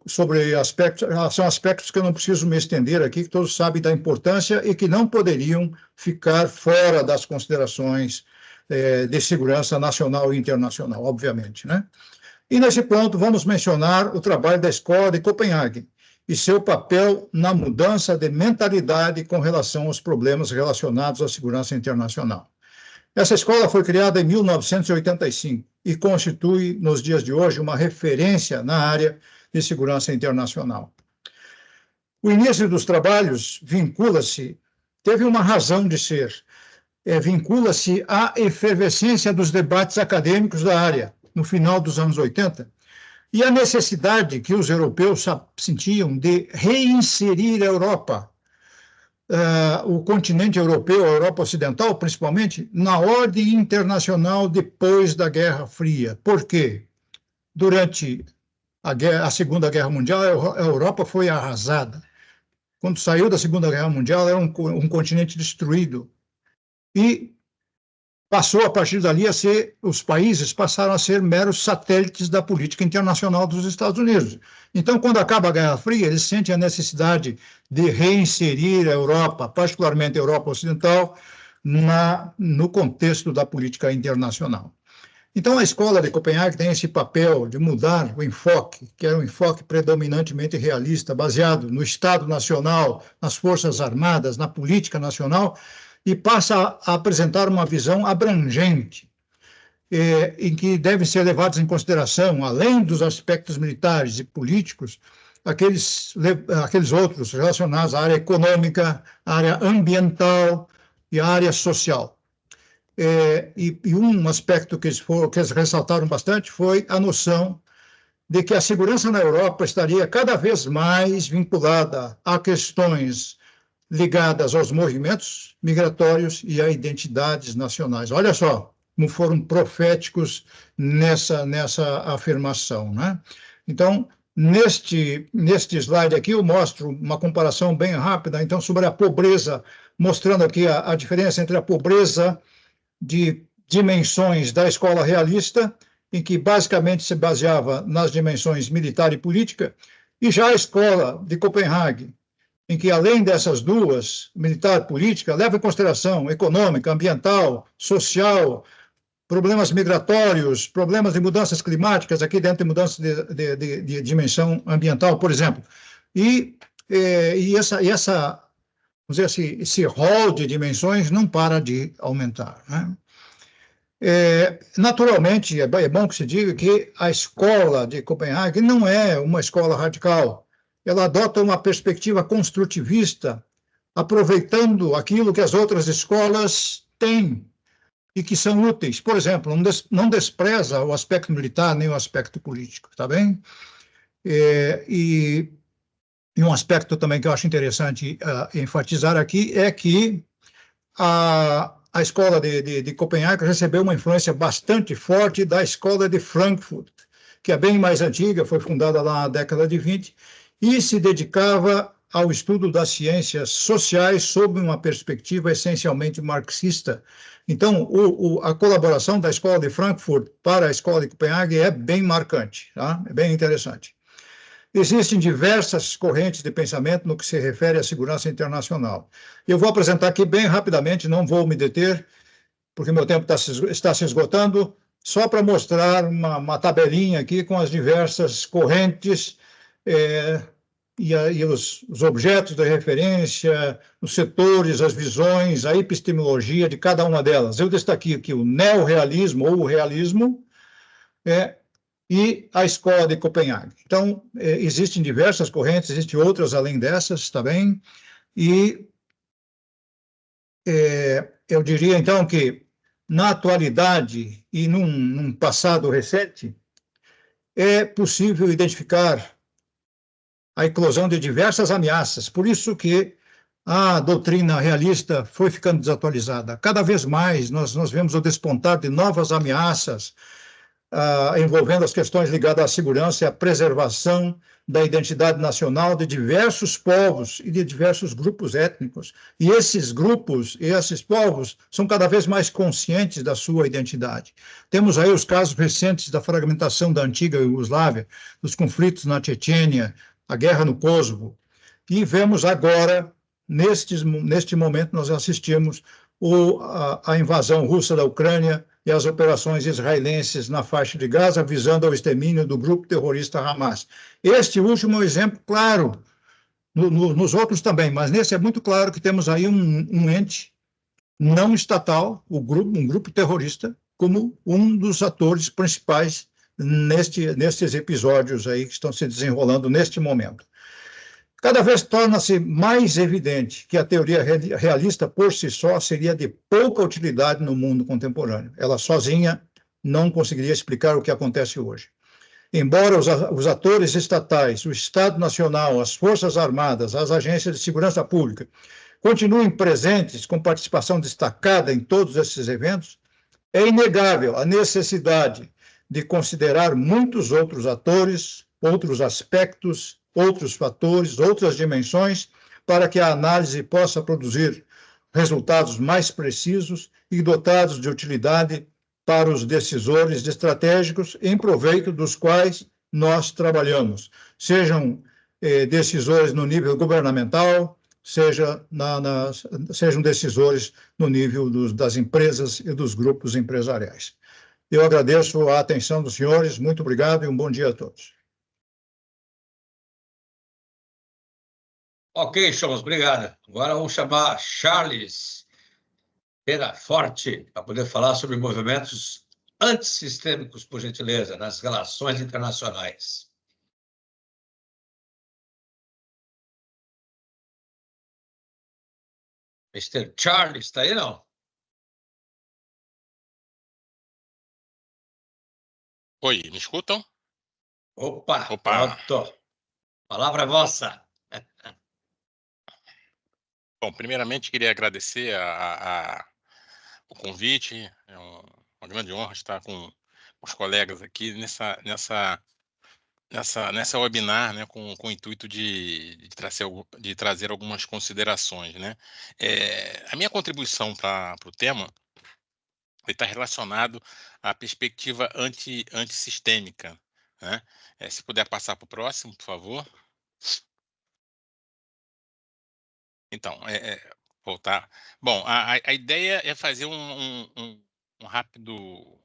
sobre aspectos, são aspectos que eu não preciso me estender aqui, que todos sabem da importância e que não poderiam ficar fora das considerações de segurança nacional e internacional, obviamente, né? E, nesse ponto, vamos mencionar o trabalho da Escola de Copenhague e seu papel na mudança de mentalidade com relação aos problemas relacionados à segurança internacional. Essa escola foi criada em 1985 e constitui, nos dias de hoje, uma referência na área de segurança internacional. O início dos trabalhos teve uma razão de ser, vincula-se à efervescência dos debates acadêmicos da área, no final dos anos 80, e a necessidade que os europeus sentiam de reinserir a Europa, o continente europeu, a Europa Ocidental, principalmente, na ordem internacional depois da Guerra Fria. Por quê? Durante a Segunda Guerra Mundial, a Europa foi arrasada. Quando saiu da Segunda Guerra Mundial, era um continente destruído. E passou, a partir dali, a ser, os países passaram a ser meros satélites da política internacional dos Estados Unidos. Então, quando acaba a Guerra Fria, eles sentem a necessidade de reinserir a Europa, particularmente a Europa Ocidental, no contexto da política internacional. Então, a escola de Copenhague tem esse papel de mudar o enfoque, que era um enfoque predominantemente realista, baseado no Estado Nacional, nas Forças Armadas, na política nacional, e passa a apresentar uma visão abrangente, em que devem ser levados em consideração, além dos aspectos militares e políticos, aqueles outros relacionados à área econômica, à área ambiental e à área social. E um aspecto que eles ressaltaram bastante foi a noção de que a segurança na Europa estaria cada vez mais vinculada a questões ligadas aos movimentos migratórios e a identidades nacionais. Olha só como foram proféticos nessa afirmação, né? Então, neste slide aqui, eu mostro uma comparação bem rápida, então, sobre a pobreza, mostrando aqui a diferença entre a pobreza de dimensões da escola realista, em que basicamente se baseava nas dimensões militar e política, e já a escola de Copenhague, em que, além dessas duas, militar e política, leva em consideração econômica, ambiental, social, problemas migratórios, problemas de mudanças climáticas, aqui dentro de mudanças de dimensão ambiental, por exemplo. E essa vamos dizer assim, esse rol de dimensões não para de aumentar, né? Naturalmente, é bom que se diga que a escola de Copenhague não é uma escola radical. Ela adota uma perspectiva construtivista, aproveitando aquilo que as outras escolas têm e que são úteis. Por exemplo, não despreza o aspecto militar nem o aspecto político, tá bem? E um aspecto também que eu acho interessante enfatizar aqui é que a escola de Copenhague recebeu uma influência bastante forte da escola de Frankfurt, que é bem mais antiga, foi fundada lá na década de 20, e se dedicava ao estudo das ciências sociais sob uma perspectiva essencialmente marxista. Então, a colaboração da escola de Frankfurt para a escola de Copenhague é bem marcante, tá? É bem interessante. Existem diversas correntes de pensamento no que se refere à segurança internacional. Eu vou apresentar aqui bem rapidamente, não vou me deter, porque meu tempo está se esgotando, só para mostrar uma tabelinha aqui com as diversas correntes e os objetos de referência, os setores, as visões, a epistemologia de cada uma delas. Eu destaquei aqui o neorrealismo ou o realismo, e a escola de Copenhague. Então, existem diversas correntes, existem outras além dessas, está bem? E eu diria, então, que na atualidade e num passado recente, é possível identificar a eclosão de diversas ameaças. Por isso que a doutrina realista foi ficando desatualizada. Cada vez mais nós vemos o despontar de novas ameaças, envolvendo as questões ligadas à segurança e à preservação da identidade nacional de diversos povos e de diversos grupos étnicos. E esses grupos e esses povos são cada vez mais conscientes da sua identidade. Temos aí os casos recentes da fragmentação da antiga Iugoslávia, dos conflitos na Chechênia, a guerra no Kosovo, e vemos agora, neste momento, nós assistimos a invasão russa da Ucrânia e as operações israelenses na faixa de Gaza, visando ao extermínio do grupo terrorista Hamas. Este último é um exemplo claro, nos outros também, mas nesse é muito claro que temos aí um ente não estatal, um grupo terrorista, como um dos atores principais nestes episódios aí que estão se desenrolando neste momento. Cada vez torna-se mais evidente que a teoria realista por si só seria de pouca utilidade no mundo contemporâneo. Ela sozinha não conseguiria explicar o que acontece hoje. Embora os atores estatais, o Estado Nacional, as Forças Armadas, as agências de segurança pública continuem presentes com participação destacada em todos esses eventos, é inegável a necessidade de considerar muitos outros atores, outros aspectos, outros fatores, outras dimensões, para que a análise possa produzir resultados mais precisos e dotados de utilidade para os decisores estratégicos, em proveito dos quais nós trabalhamos, sejam decisores no nível governamental, sejam decisores no nível das empresas e dos grupos empresariais. Eu agradeço a atenção dos senhores, muito obrigado e um bom dia a todos. Ok, Chomos, obrigado. Agora vamos chamar Charles Peraforte para poder falar sobre movimentos antissistêmicos, por gentileza, nas relações internacionais. Mr. Charles, está aí, não? Oi, me escutam? Opa, Opa. pronto. Palavra vossa. Bom, primeiramente queria agradecer o convite. É uma grande honra estar com os colegas aqui nessa webinar, né, com o intuito de trazer algumas considerações, né? A minha contribuição para o tema está relacionado à perspectiva antissistêmica, né? Se puder passar para o próximo, por favor. Então, voltar. Bom, a ideia é fazer um rápido,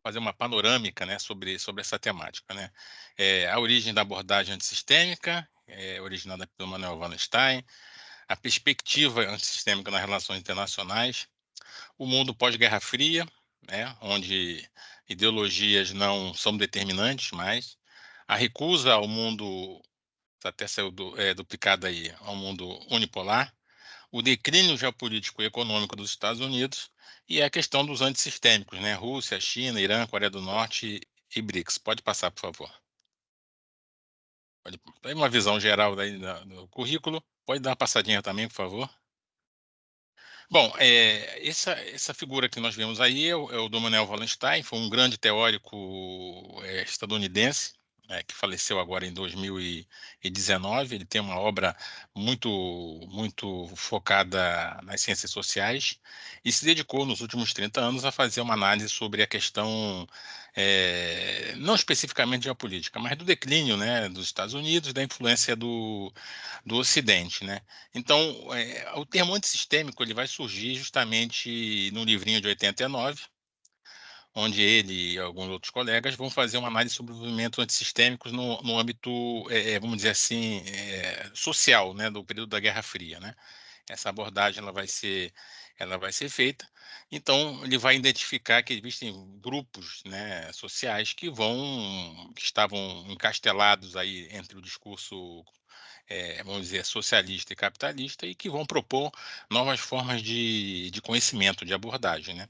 fazer uma panorâmica, né, sobre essa temática, né? A origem da abordagem antissistêmica, originada pelo Manuel Wallenstein, a perspectiva antissistêmica nas relações internacionais, o mundo pós-Guerra Fria, né, onde ideologias não são determinantes mais, a recusa ao mundo, até saiu duplicada aí, ao mundo unipolar, o declínio geopolítico e econômico dos Estados Unidos e a questão dos antissistêmicos, né? Rússia, China, Irã, Coreia do Norte e BRICS. Pode passar, por favor. Tem uma visão geral daí do currículo. Pode dar uma passadinha também, por favor. Bom, essa figura que nós vemos aí é o do Manuel Wallenstein, foi um grande teórico estadunidense, que faleceu agora em 2019. Ele tem uma obra muito focada nas ciências sociais e se dedicou nos últimos 30 anos a fazer uma análise sobre a questão, não especificamente geopolítica, mas do declínio, né, dos Estados Unidos, da influência do Ocidente, né? Então, o termo antissistêmico ele vai surgir justamente no livrinho de 89, onde ele e alguns outros colegas vão fazer uma análise sobre movimentos antissistêmicos no âmbito, vamos dizer assim, social, né, do período da Guerra Fria, né? Essa abordagem ela vai ser feita. Então, ele vai identificar que existem grupos, né, sociais que estavam encastelados aí entre o discurso, vamos dizer, socialista e capitalista, e que vão propor novas formas de conhecimento, de abordagem, né?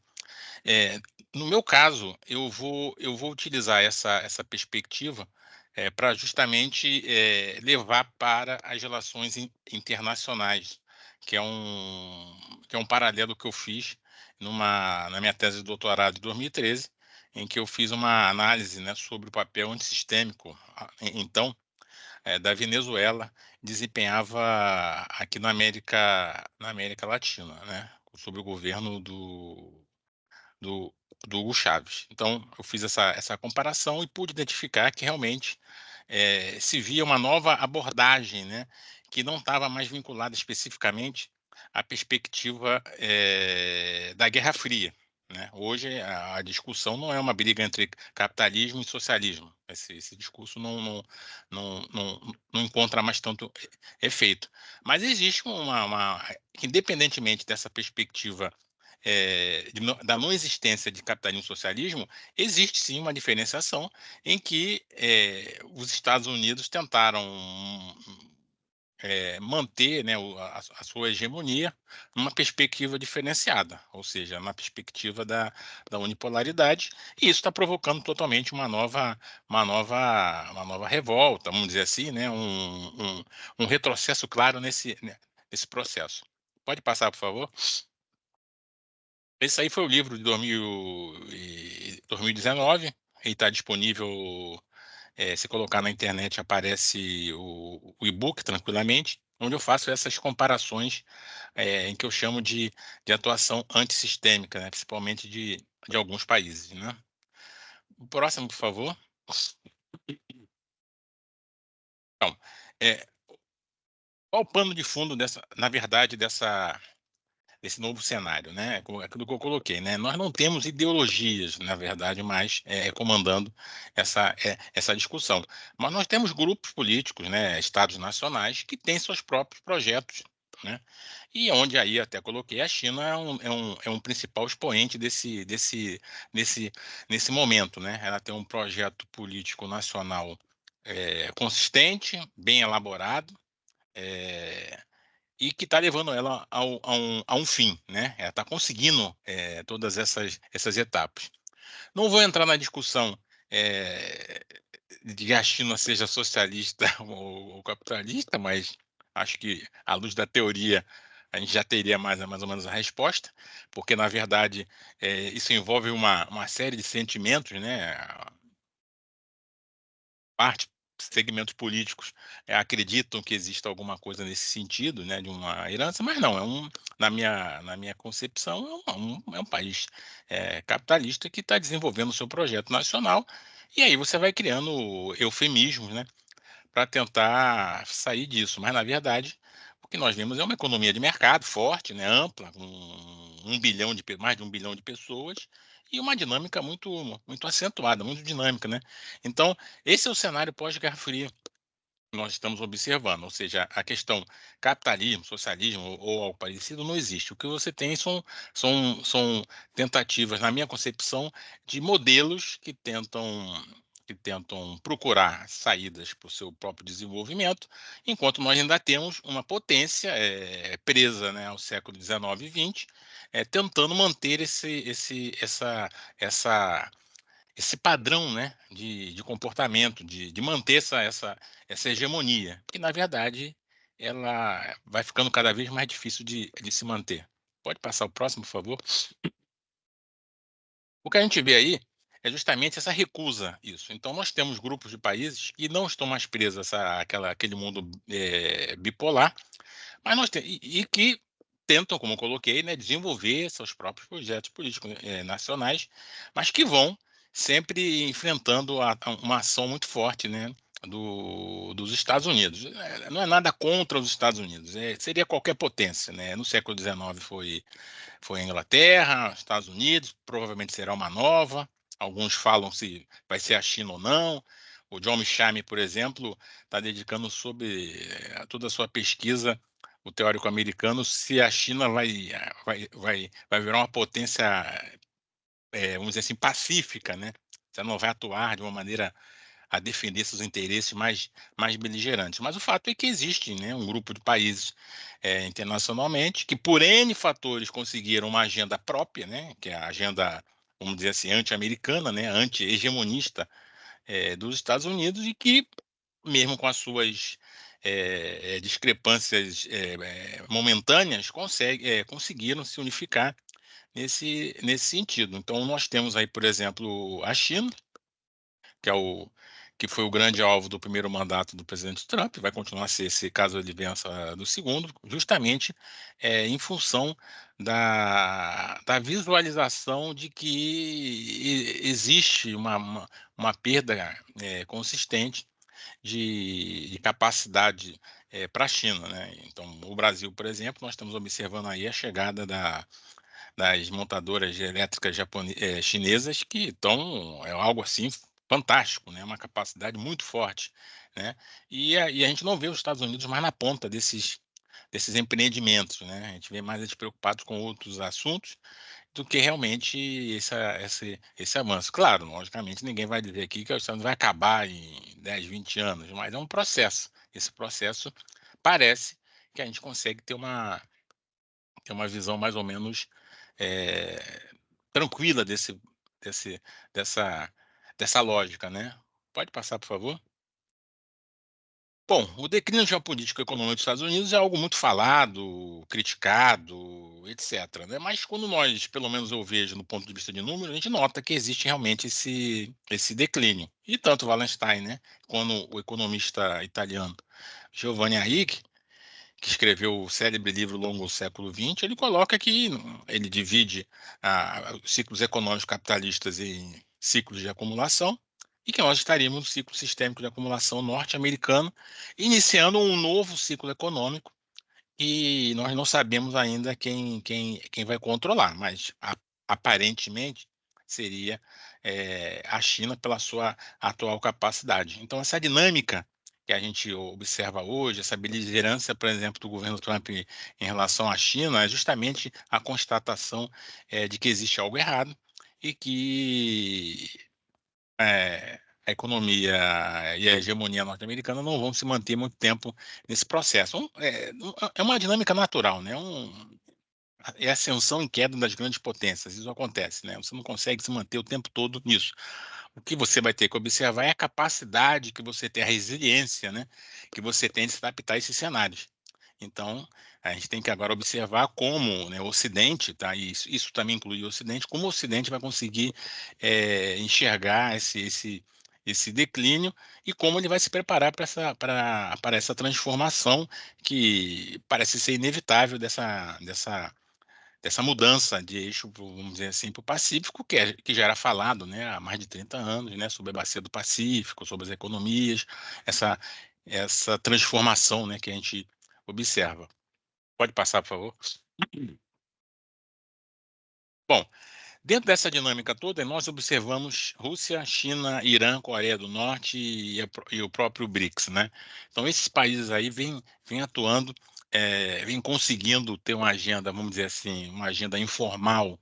No meu caso, eu vou utilizar essa perspectiva para justamente levar para as relações internacionais, que é um paralelo que eu fiz na minha tese de doutorado de 2013, em que eu fiz uma análise, né, sobre o papel antissistêmico, então, da Venezuela desempenhava aqui na América Latina, né, sobre o governo do Hugo Chávez. Então, eu fiz essa comparação e pude identificar que realmente se via uma nova abordagem, né, que não estava mais vinculada especificamente à perspectiva da Guerra Fria, né? Hoje, a discussão não é uma briga entre capitalismo e socialismo. Esse discurso não encontra mais tanto efeito. Mas existe independentemente dessa perspectiva da não existência de capitalismo e socialismo, existe sim uma diferenciação em que os Estados Unidos tentaram manter, né, a sua hegemonia numa perspectiva diferenciada, ou seja, na perspectiva da unipolaridade, e isso está provocando totalmente uma nova revolta, vamos dizer assim, né, um retrocesso claro nesse processo. Pode passar, por favor? Esse aí foi o livro de 2019, ele está disponível, se colocar na internet aparece o e-book tranquilamente, onde eu faço essas comparações em que eu chamo de atuação antissistêmica, né, principalmente de alguns países, né? O próximo, por favor. Então, qual o pano de fundo na verdade, desse novo cenário, né? Aquilo que eu coloquei, né? Nós não temos ideologias, na verdade, mais comandando essa discussão. Mas nós temos grupos políticos, né? Estados nacionais, que têm seus próprios projetos, né? E onde aí até coloquei, a China é um principal expoente nesse momento, né? Ela tem um projeto político nacional consistente, bem elaborado, e que está levando ela a um fim, né? Ela está conseguindo todas essas etapas. Não vou entrar na discussão de que a China seja socialista ou capitalista, mas acho que, à luz da teoria, a gente já teria mais ou menos a resposta, porque, na verdade, isso envolve uma série de sentimentos, né? Segmentos políticos acreditam que existe alguma coisa nesse sentido, né, de uma herança, mas não, na minha concepção, é um país capitalista que está desenvolvendo o seu projeto nacional, e aí você vai criando eufemismos, né, para tentar sair disso, mas na verdade o que nós vemos é uma economia de mercado forte, né, ampla, com mais de 1 bilhão de pessoas, e uma dinâmica muito acentuada, muito dinâmica, né? Então, esse é o cenário pós-Guerra Fria que nós estamos observando, ou seja, a questão capitalismo, socialismo ou algo parecido não existe. O que você tem são tentativas, na minha concepção, de modelos que tentam procurar saídas para o seu próprio desenvolvimento, enquanto nós ainda temos uma potência presa, né, ao século XIX e XX, tentando manter esse padrão, né, de comportamento, de manter essa hegemonia, que na verdade ela vai ficando cada vez mais difícil de se manter. Pode passar o próximo, por favor? O que a gente vê aí é justamente essa recusa isso. Então nós temos grupos de países que não estão mais presos àquele mundo bipolar, mas e que tentam, como eu coloquei, né, desenvolver seus próprios projetos políticos nacionais, mas que vão sempre enfrentando uma ação muito forte, né, dos Estados Unidos. Não é nada contra os Estados Unidos, seria qualquer potência, né? No século XIX foi a Inglaterra, Estados Unidos, provavelmente será uma nova. Alguns falam se vai ser a China ou não. O John Mearsheimer, por exemplo, está dedicando sobre toda a sua pesquisa, o teórico americano, se a China vai virar uma potência, vamos dizer assim, pacífica, né? Se ela não vai atuar de uma maneira a defender seus interesses mais beligerantes. Mas o fato é que existe, né, um grupo de países internacionalmente que, por N fatores, conseguiram uma agenda própria, né, que é a agenda, vamos dizer assim, anti-americana, né, anti-hegemonista dos Estados Unidos, e que, mesmo com as suas discrepâncias momentâneas, conseguiram se unificar nesse sentido. Então, nós temos aí, por exemplo, a China, que foi o grande alvo do primeiro mandato do presidente Trump, vai continuar a ser, caso ele vença do segundo, justamente em função da visualização de que existe uma perda consistente de capacidade para a China, né? Então, o Brasil, por exemplo, nós estamos observando aí a chegada das montadoras elétricas chinesas, que estão algo assim fantástico, né? Uma capacidade muito forte, né? E a gente não vê os Estados Unidos mais na ponta desses empreendimentos, né? A gente vê mais eles preocupados com outros assuntos do que realmente esse avanço. Claro, logicamente, ninguém vai dizer aqui que os Estados Unidos vai acabar em 10, 20 anos, mas é um processo. Esse processo parece que a gente consegue ter uma visão mais ou menos tranquila dessa lógica, né? Pode passar, por favor? Bom, o declínio geopolítico e econômico dos Estados Unidos é algo muito falado, criticado, etc., né? Mas quando nós, pelo menos eu vejo no ponto de vista de número, a gente nota que existe realmente esse declínio. E tanto Wallenstein, né, quanto o economista italiano Giovanni Arrighi, que escreveu o célebre livro Longo ao Século XX, ele coloca que ele divide os ciclos econômicos capitalistas em ciclos de acumulação e que nós estaríamos no ciclo sistêmico de acumulação norte-americano, iniciando um novo ciclo econômico e nós não sabemos ainda quem vai controlar, mas aparentemente seria a China pela sua atual capacidade. Então, essa dinâmica que a gente observa hoje, essa beligerância, por exemplo, do governo Trump em relação à China, é justamente a constatação de que existe algo errado e que a economia e a hegemonia norte-americana não vão se manter muito tempo nesse processo. É uma dinâmica natural, né? É a ascensão e queda das grandes potências, isso acontece, né? Você não consegue se manter o tempo todo nisso. O que você vai ter que observar é a capacidade que você tem, a resiliência, né, que você tem de se adaptar a esses cenários. Então, a gente tem que agora observar como, né, o Ocidente, tá, e isso também inclui o Ocidente, como o Ocidente vai conseguir enxergar esse declínio e como ele vai se preparar para essa transformação que parece ser inevitável dessa mudança de eixo, vamos dizer assim, para o Pacífico, que já era falado, né, há mais de 30 anos, né, sobre a bacia do Pacífico, sobre as economias, essa transformação, né, que a gente observa. Pode passar, por favor? Bom, dentro dessa dinâmica toda, nós observamos Rússia, China, Irã, Coreia do Norte e o próprio BRICS, né? Então, esses países aí vêm atuando, vêm conseguindo ter uma agenda, vamos dizer assim, uma agenda informal,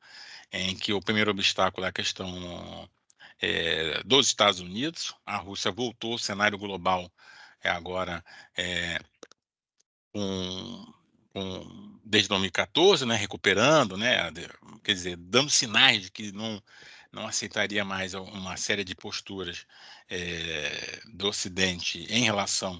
em que o primeiro obstáculo é a questão dos Estados Unidos. A Rússia voltou ao cenário global agora desde 2014, né, recuperando, né, quer dizer, dando sinais de que não aceitaria mais uma série de posturas do Ocidente em relação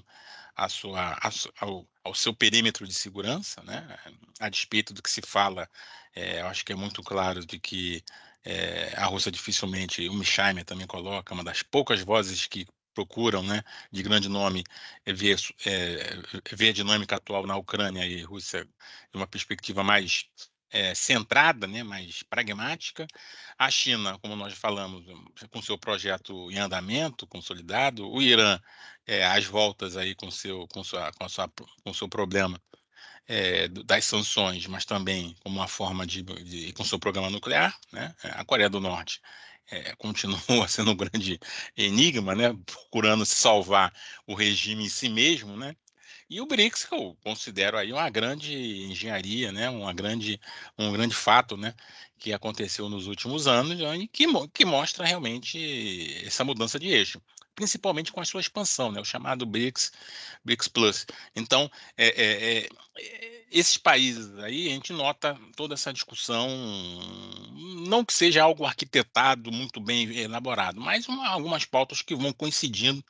ao seu perímetro de segurança, né, a despeito do que se fala, eu acho que é muito claro de que a Rússia dificilmente, o Michaimer também coloca, uma das poucas vozes que procuram, né, de grande nome, ver a dinâmica atual na Ucrânia e Rússia de uma perspectiva mais centrada, né, mais pragmática. A China, como nós falamos, com seu projeto em andamento, consolidado. O Irã, às voltas aí com seu problema das sanções, mas também como uma forma com seu programa nuclear, né? A Coreia do Norte continua sendo um grande enigma, né? Procurando se salvar o regime em si mesmo, né? E o BRICS, que eu considero aí uma grande engenharia, né? um grande fato, né? Que aconteceu nos últimos anos e que mostra realmente essa mudança de eixo, principalmente com a sua expansão, né? O chamado BRICS Plus. Então, esses países aí, a gente nota toda essa discussão, não que seja algo arquitetado, muito bem elaborado, mas algumas pautas que vão coincidindo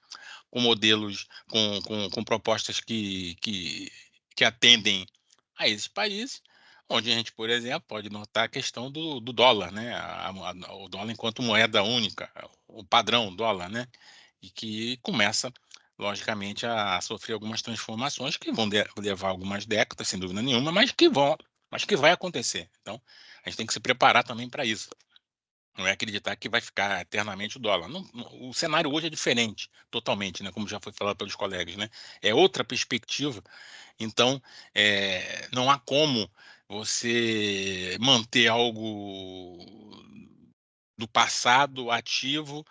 com modelos, com propostas que atendem a esses países, onde a gente, por exemplo, pode notar a questão do dólar, né? O dólar enquanto moeda única, o padrão dólar, né? E que começa, logicamente, a sofrer algumas transformações que vão levar algumas décadas, sem dúvida nenhuma, mas que vai acontecer. Então, a gente tem que se preparar também para isso. Não é acreditar que vai ficar eternamente o dólar. O cenário hoje é diferente, totalmente, né? Como já foi falado pelos colegas, né? É outra perspectiva. Então, não há como você manter algo do passado ativo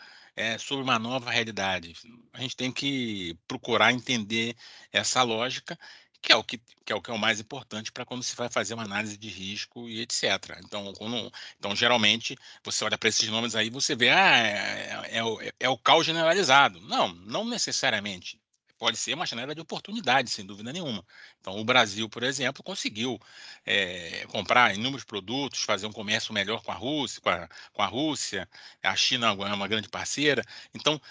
sobre uma nova realidade. A gente tem que procurar entender essa lógica, que é o mais importante para quando se vai fazer uma análise de risco e etc. Então, geralmente, você olha para esses nomes aí, você vê, é o caos generalizado. Não necessariamente. Pode ser uma janela de oportunidade, sem dúvida nenhuma. Então, o Brasil, por exemplo, conseguiu comprar inúmeros produtos, fazer um comércio melhor com a Rússia, a China é uma grande parceira. Então,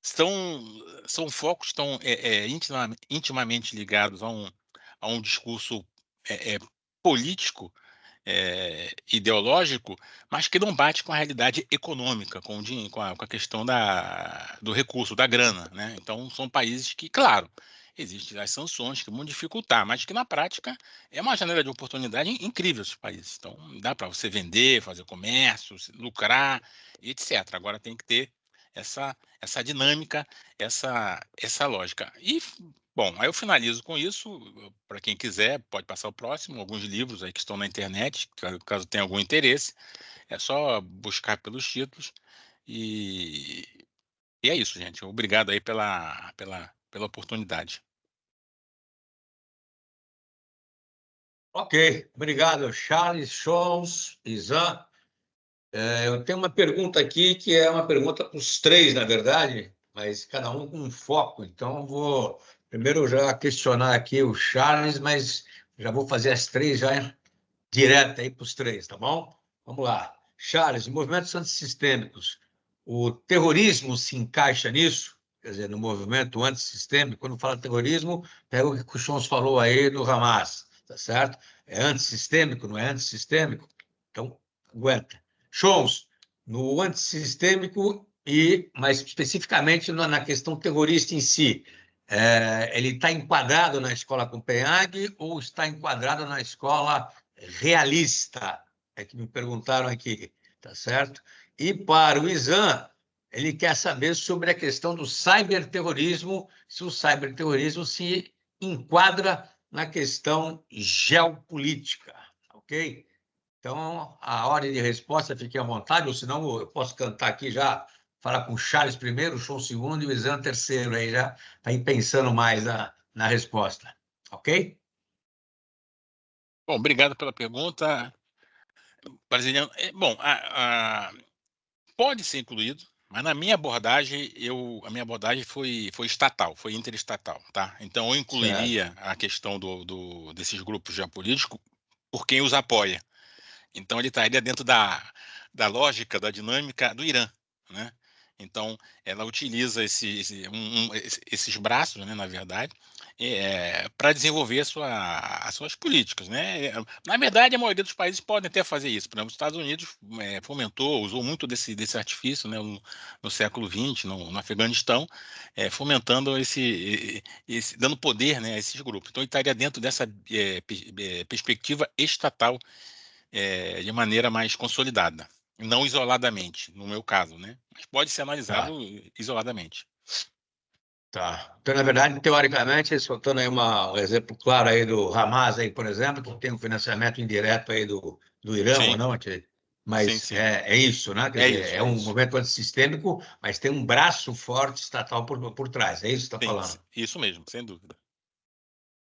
são focos tão intimamente ligados a um discurso político, ideológico, mas que não bate com a realidade econômica, com a questão do recurso, da grana, né? Então, são países que, claro, existem as sanções que vão dificultar, mas que na prática é uma janela de oportunidade incrível para os países. Então, dá para você vender, fazer comércio, lucrar, etc. Agora tem que ter essa dinâmica, essa lógica. E, bom, aí eu finalizo com isso. Para quem quiser, pode passar o próximo. Alguns livros aí que estão na internet, caso tenha algum interesse. É só buscar pelos títulos. E é isso, gente. Obrigado aí pela oportunidade. Ok, obrigado, Charles, Chons, Izan. Eu tenho uma pergunta aqui que é uma pergunta para os três, na verdade, mas cada um com um foco. Então, eu vou primeiro já questionar aqui o Charles, mas já vou fazer as três já direto aí para os três, tá bom? Vamos lá. Charles, movimentos antissistêmicos. O terrorismo se encaixa nisso? Quer dizer, no movimento antissistêmico, quando fala terrorismo, pega o que o Chons falou aí do Hamas, tá certo? É antissistêmico, não é antissistêmico? Então, aguenta. Chons, no antissistêmico e, mais especificamente, na questão terrorista em si, ele está enquadrado na escola Copenhague ou está enquadrado na escola realista? É que me perguntaram aqui, tá certo? E para o Izan, ele quer saber sobre a questão do cyberterrorismo, se o cyberterrorismo se enquadra na questão geopolítica, ok? Então, a ordem de resposta, fique à vontade, ou senão eu posso cantar aqui já, falar com o Charles primeiro, o Chon segundo e o Izan terceiro, aí já está aí pensando mais na resposta, ok? Bom, obrigado pela pergunta, brasiliano. Bom, pode ser incluído, mas na minha abordagem, a minha abordagem foi estatal, foi interestatal, tá? Então, eu incluiria a questão desses grupos geopolíticos por quem os apoia. Então, ele estaria dentro da lógica, da dinâmica do Irã, né? Então, ela utiliza esses braços, né, na verdade, para desenvolver as suas políticas, né? Na verdade, a maioria dos países podem até fazer isso. Por exemplo, os Estados Unidos usou muito desse artifício, né, no século XX, no Afeganistão, fomentando dando poder, né, a esses grupos. Então, ele estaria dentro dessa perspectiva estatal, de maneira mais consolidada, não isoladamente, no meu caso, né? Mas pode ser analisado isoladamente. Tá. Então, na verdade, teoricamente, soltando aí um exemplo claro aí do Hamas, aí, por exemplo, que tem um financiamento indireto aí do Irã, Sim. ou não? Mas Sim. É isso, né? Quer dizer, é um movimento antissistêmico, mas tem um braço forte estatal por trás. É isso que você está falando? Isso mesmo, sem dúvida.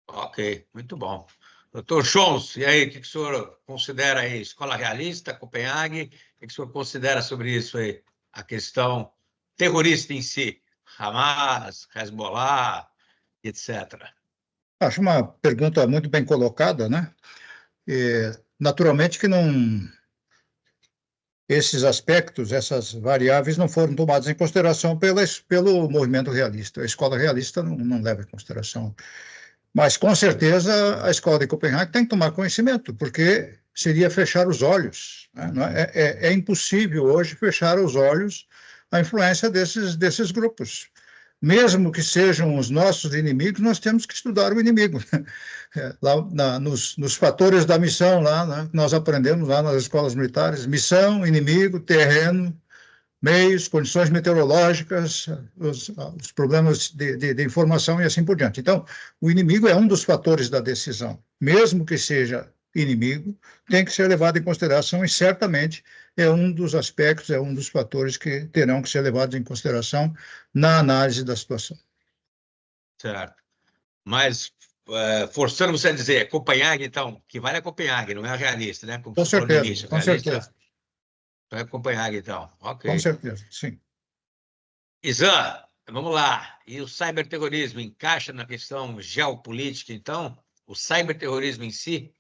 Ok, muito bom. Doutor Chons, e aí, o que o senhor considera aí? Escola realista, Copenhague, o que o senhor considera sobre isso aí? A questão terrorista em si, Hamas, Hezbollah, etc. Acho uma pergunta muito bem colocada, né? Naturalmente que não, esses aspectos, essas variáveis não foram tomadas em consideração pelo movimento realista. A escola realista não leva em consideração. Mas, com certeza, a escola de Copenhague tem que tomar conhecimento, porque seria fechar os olhos, né? É impossível hoje fechar os olhos à influência desses grupos. Mesmo que sejam os nossos inimigos, nós temos que estudar o inimigo. Lá nos fatores da missão, lá, né, nós aprendemos lá nas escolas militares, missão, inimigo, terreno, meios, condições meteorológicas, os problemas de informação e assim por diante. Então, o inimigo é um dos fatores da decisão. Mesmo que seja inimigo, tem que ser levado em consideração e certamente é um dos aspectos, é um dos fatores que terão que ser levados em consideração na análise da situação. Certo. Mas, forçando você a dizer, Copenhague, então, que vale a Copenhague, não é a realista, né? Como Com você falou no certeza, início, com realista, certeza. então é Copenhague, então. Ok. Com certeza, sim. Izan, vamos lá. E o cyberterrorismo encaixa na questão geopolítica, então? O cyberterrorismo em si,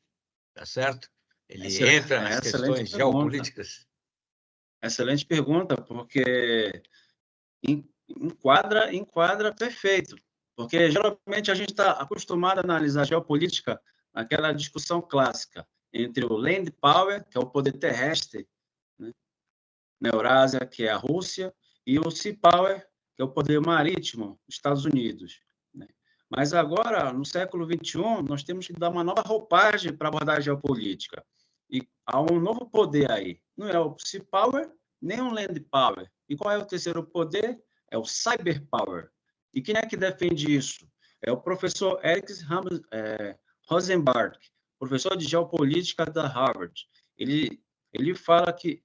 tá certo? Ele entra nas questões geopolíticas? Excelente pergunta, porque enquadra perfeito. Porque geralmente a gente está acostumado a analisar a geopolítica naquela discussão clássica entre o land power, que é o poder terrestre, né, na Eurásia, que é a Rússia, e o sea power, que é o poder marítimo, Estados Unidos, né? Mas agora, no século XXI, nós temos que dar uma nova roupagem para abordar a geopolítica. E há um novo poder aí. Não é o Sea Power, nem o Land Power. E qual é o terceiro poder? É o Cyber Power. E quem é que defende isso? É o professor Eric Rosenberg, professor de geopolítica da Harvard. Ele fala que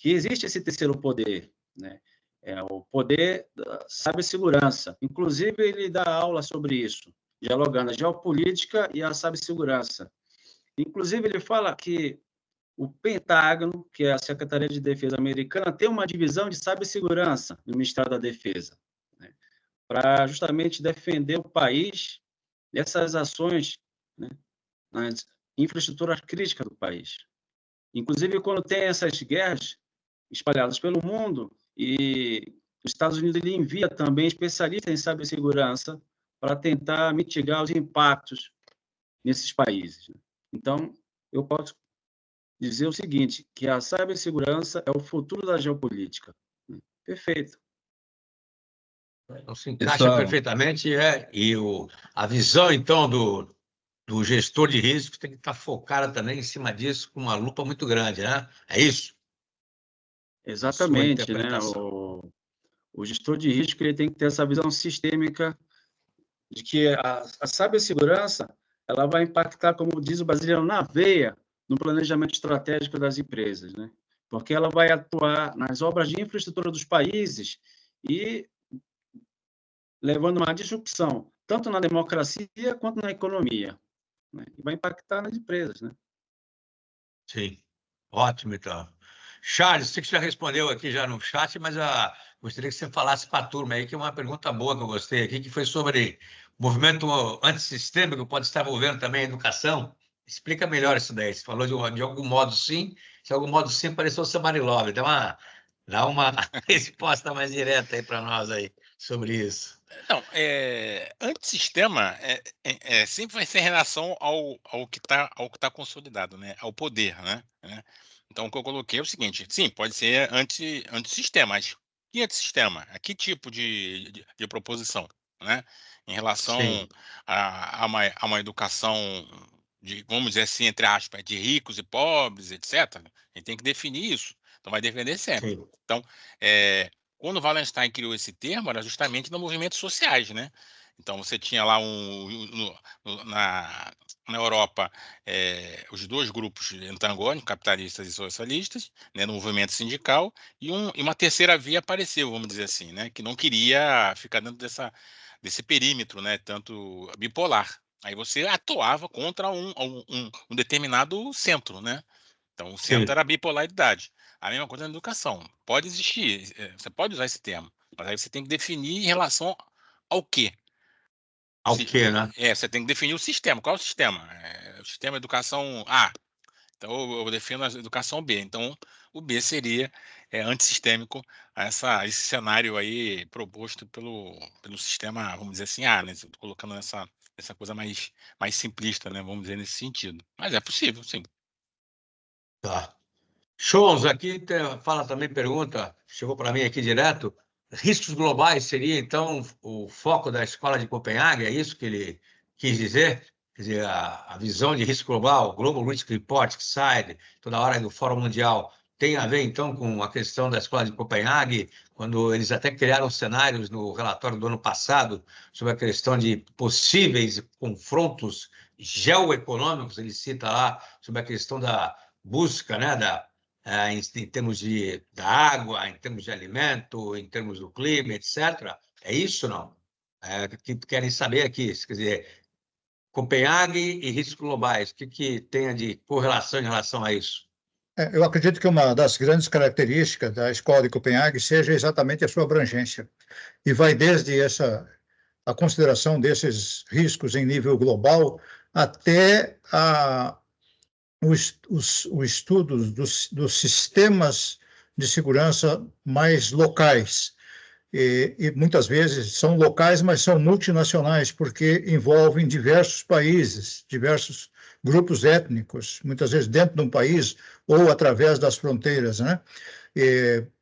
existe esse terceiro poder, né? É o poder da cibersegurança. Inclusive, ele dá aula sobre isso, dialogando a geopolítica e a cibersegurança. Inclusive, ele fala que o Pentágono, que é a Secretaria de Defesa americana, tem uma divisão de cibersegurança no Ministério da Defesa, né? Para justamente defender o país dessas ações, né, nas infraestruturas críticas do país. Inclusive, quando tem essas guerras espalhadas pelo mundo, e os Estados Unidos ele envia também especialistas em cibersegurança para tentar mitigar os impactos nesses países. Então, eu posso dizer o seguinte, que a cibersegurança é o futuro da geopolítica. Perfeito. Então, se encaixa perfeitamente, e a visão, então, do gestor de risco tem que estar focada também em cima disso, com uma lupa muito grande, né? É isso? Exatamente, né? O gestor de risco ele tem que ter essa visão sistêmica de que a cibersegurança ela vai impactar, como diz o brasileiro, na veia, no planejamento estratégico das empresas, né? Porque ela vai atuar nas obras de infraestrutura dos países e levando uma disrupção, tanto na democracia quanto na economia, né? E vai impactar nas empresas, né? Sim, ótimo, então. Charles, você que já respondeu aqui já no chat, mas gostaria que você falasse para a turma aí, que é uma pergunta boa que eu gostei aqui, que foi sobre o movimento antissistêmico que pode estar envolvendo também a educação. Explica melhor isso daí. Você falou de algum modo sim, de algum modo sim pareceu ser Marilove. Dá uma resposta mais direta aí para nós aí sobre isso. Não, antissistema sempre vai ser em relação ao que tá consolidado, né? Ao poder, né? Então, o que eu coloquei é o seguinte: sim, pode ser antissistema, mas que antissistema? A que tipo de proposição, né? Em relação a uma educação, vamos dizer assim, entre aspas, de ricos e pobres, etc. A gente tem que definir isso. Então, vai defender sempre. Sim. Então, quando o Wallenstein criou esse termo, era justamente nos movimentos sociais, né? Então, você tinha lá na Europa os dois grupos antagônicos, capitalistas e socialistas, né, no movimento sindical, e uma terceira via apareceu, vamos dizer assim, né, que não queria ficar dentro desse perímetro, né, tanto bipolar. Aí você atuava contra um determinado centro, né? Então, o centro era a bipolaridade. A mesma coisa na educação. Pode existir, você pode usar esse termo, mas aí você tem que definir em relação ao quê? Ao quê, né? Você tem que definir o sistema. Qual é o sistema? O sistema de educação A. Então, eu defino a educação B. Então, o B seria antissistêmico a esse cenário aí proposto pelo sistema, vamos dizer assim, A, né? Estou colocando essa coisa mais simplista, né? Vamos dizer nesse sentido. Mas é possível, sim. Tá. Shows aqui fala também, pergunta, chegou para mim aqui direto. Riscos globais seria, então, o foco da Escola de Copenhague? É isso que ele quis dizer? Quer dizer, a visão de risco global, Global Risk Report, que sai toda hora do Fórum Mundial, tem a ver, então, com a questão da Escola de Copenhague, quando eles até criaram cenários no relatório do ano passado sobre a questão de possíveis confrontos geoeconômicos, ele cita lá sobre a questão da busca, né, em termos da água, em termos de alimento, em termos do clima, etc. É isso não? Que querem saber aqui, quer dizer, Copenhague e riscos globais, o que tem de correlação em relação a isso? Eu acredito que uma das grandes características da Escola de Copenhague seja exatamente a sua abrangência. E vai desde a consideração desses riscos em nível global até o estudo dos sistemas de segurança mais locais. E muitas vezes são locais, mas são multinacionais, porque envolvem diversos países, diversos grupos étnicos, muitas vezes dentro de um país ou através das fronteiras, né?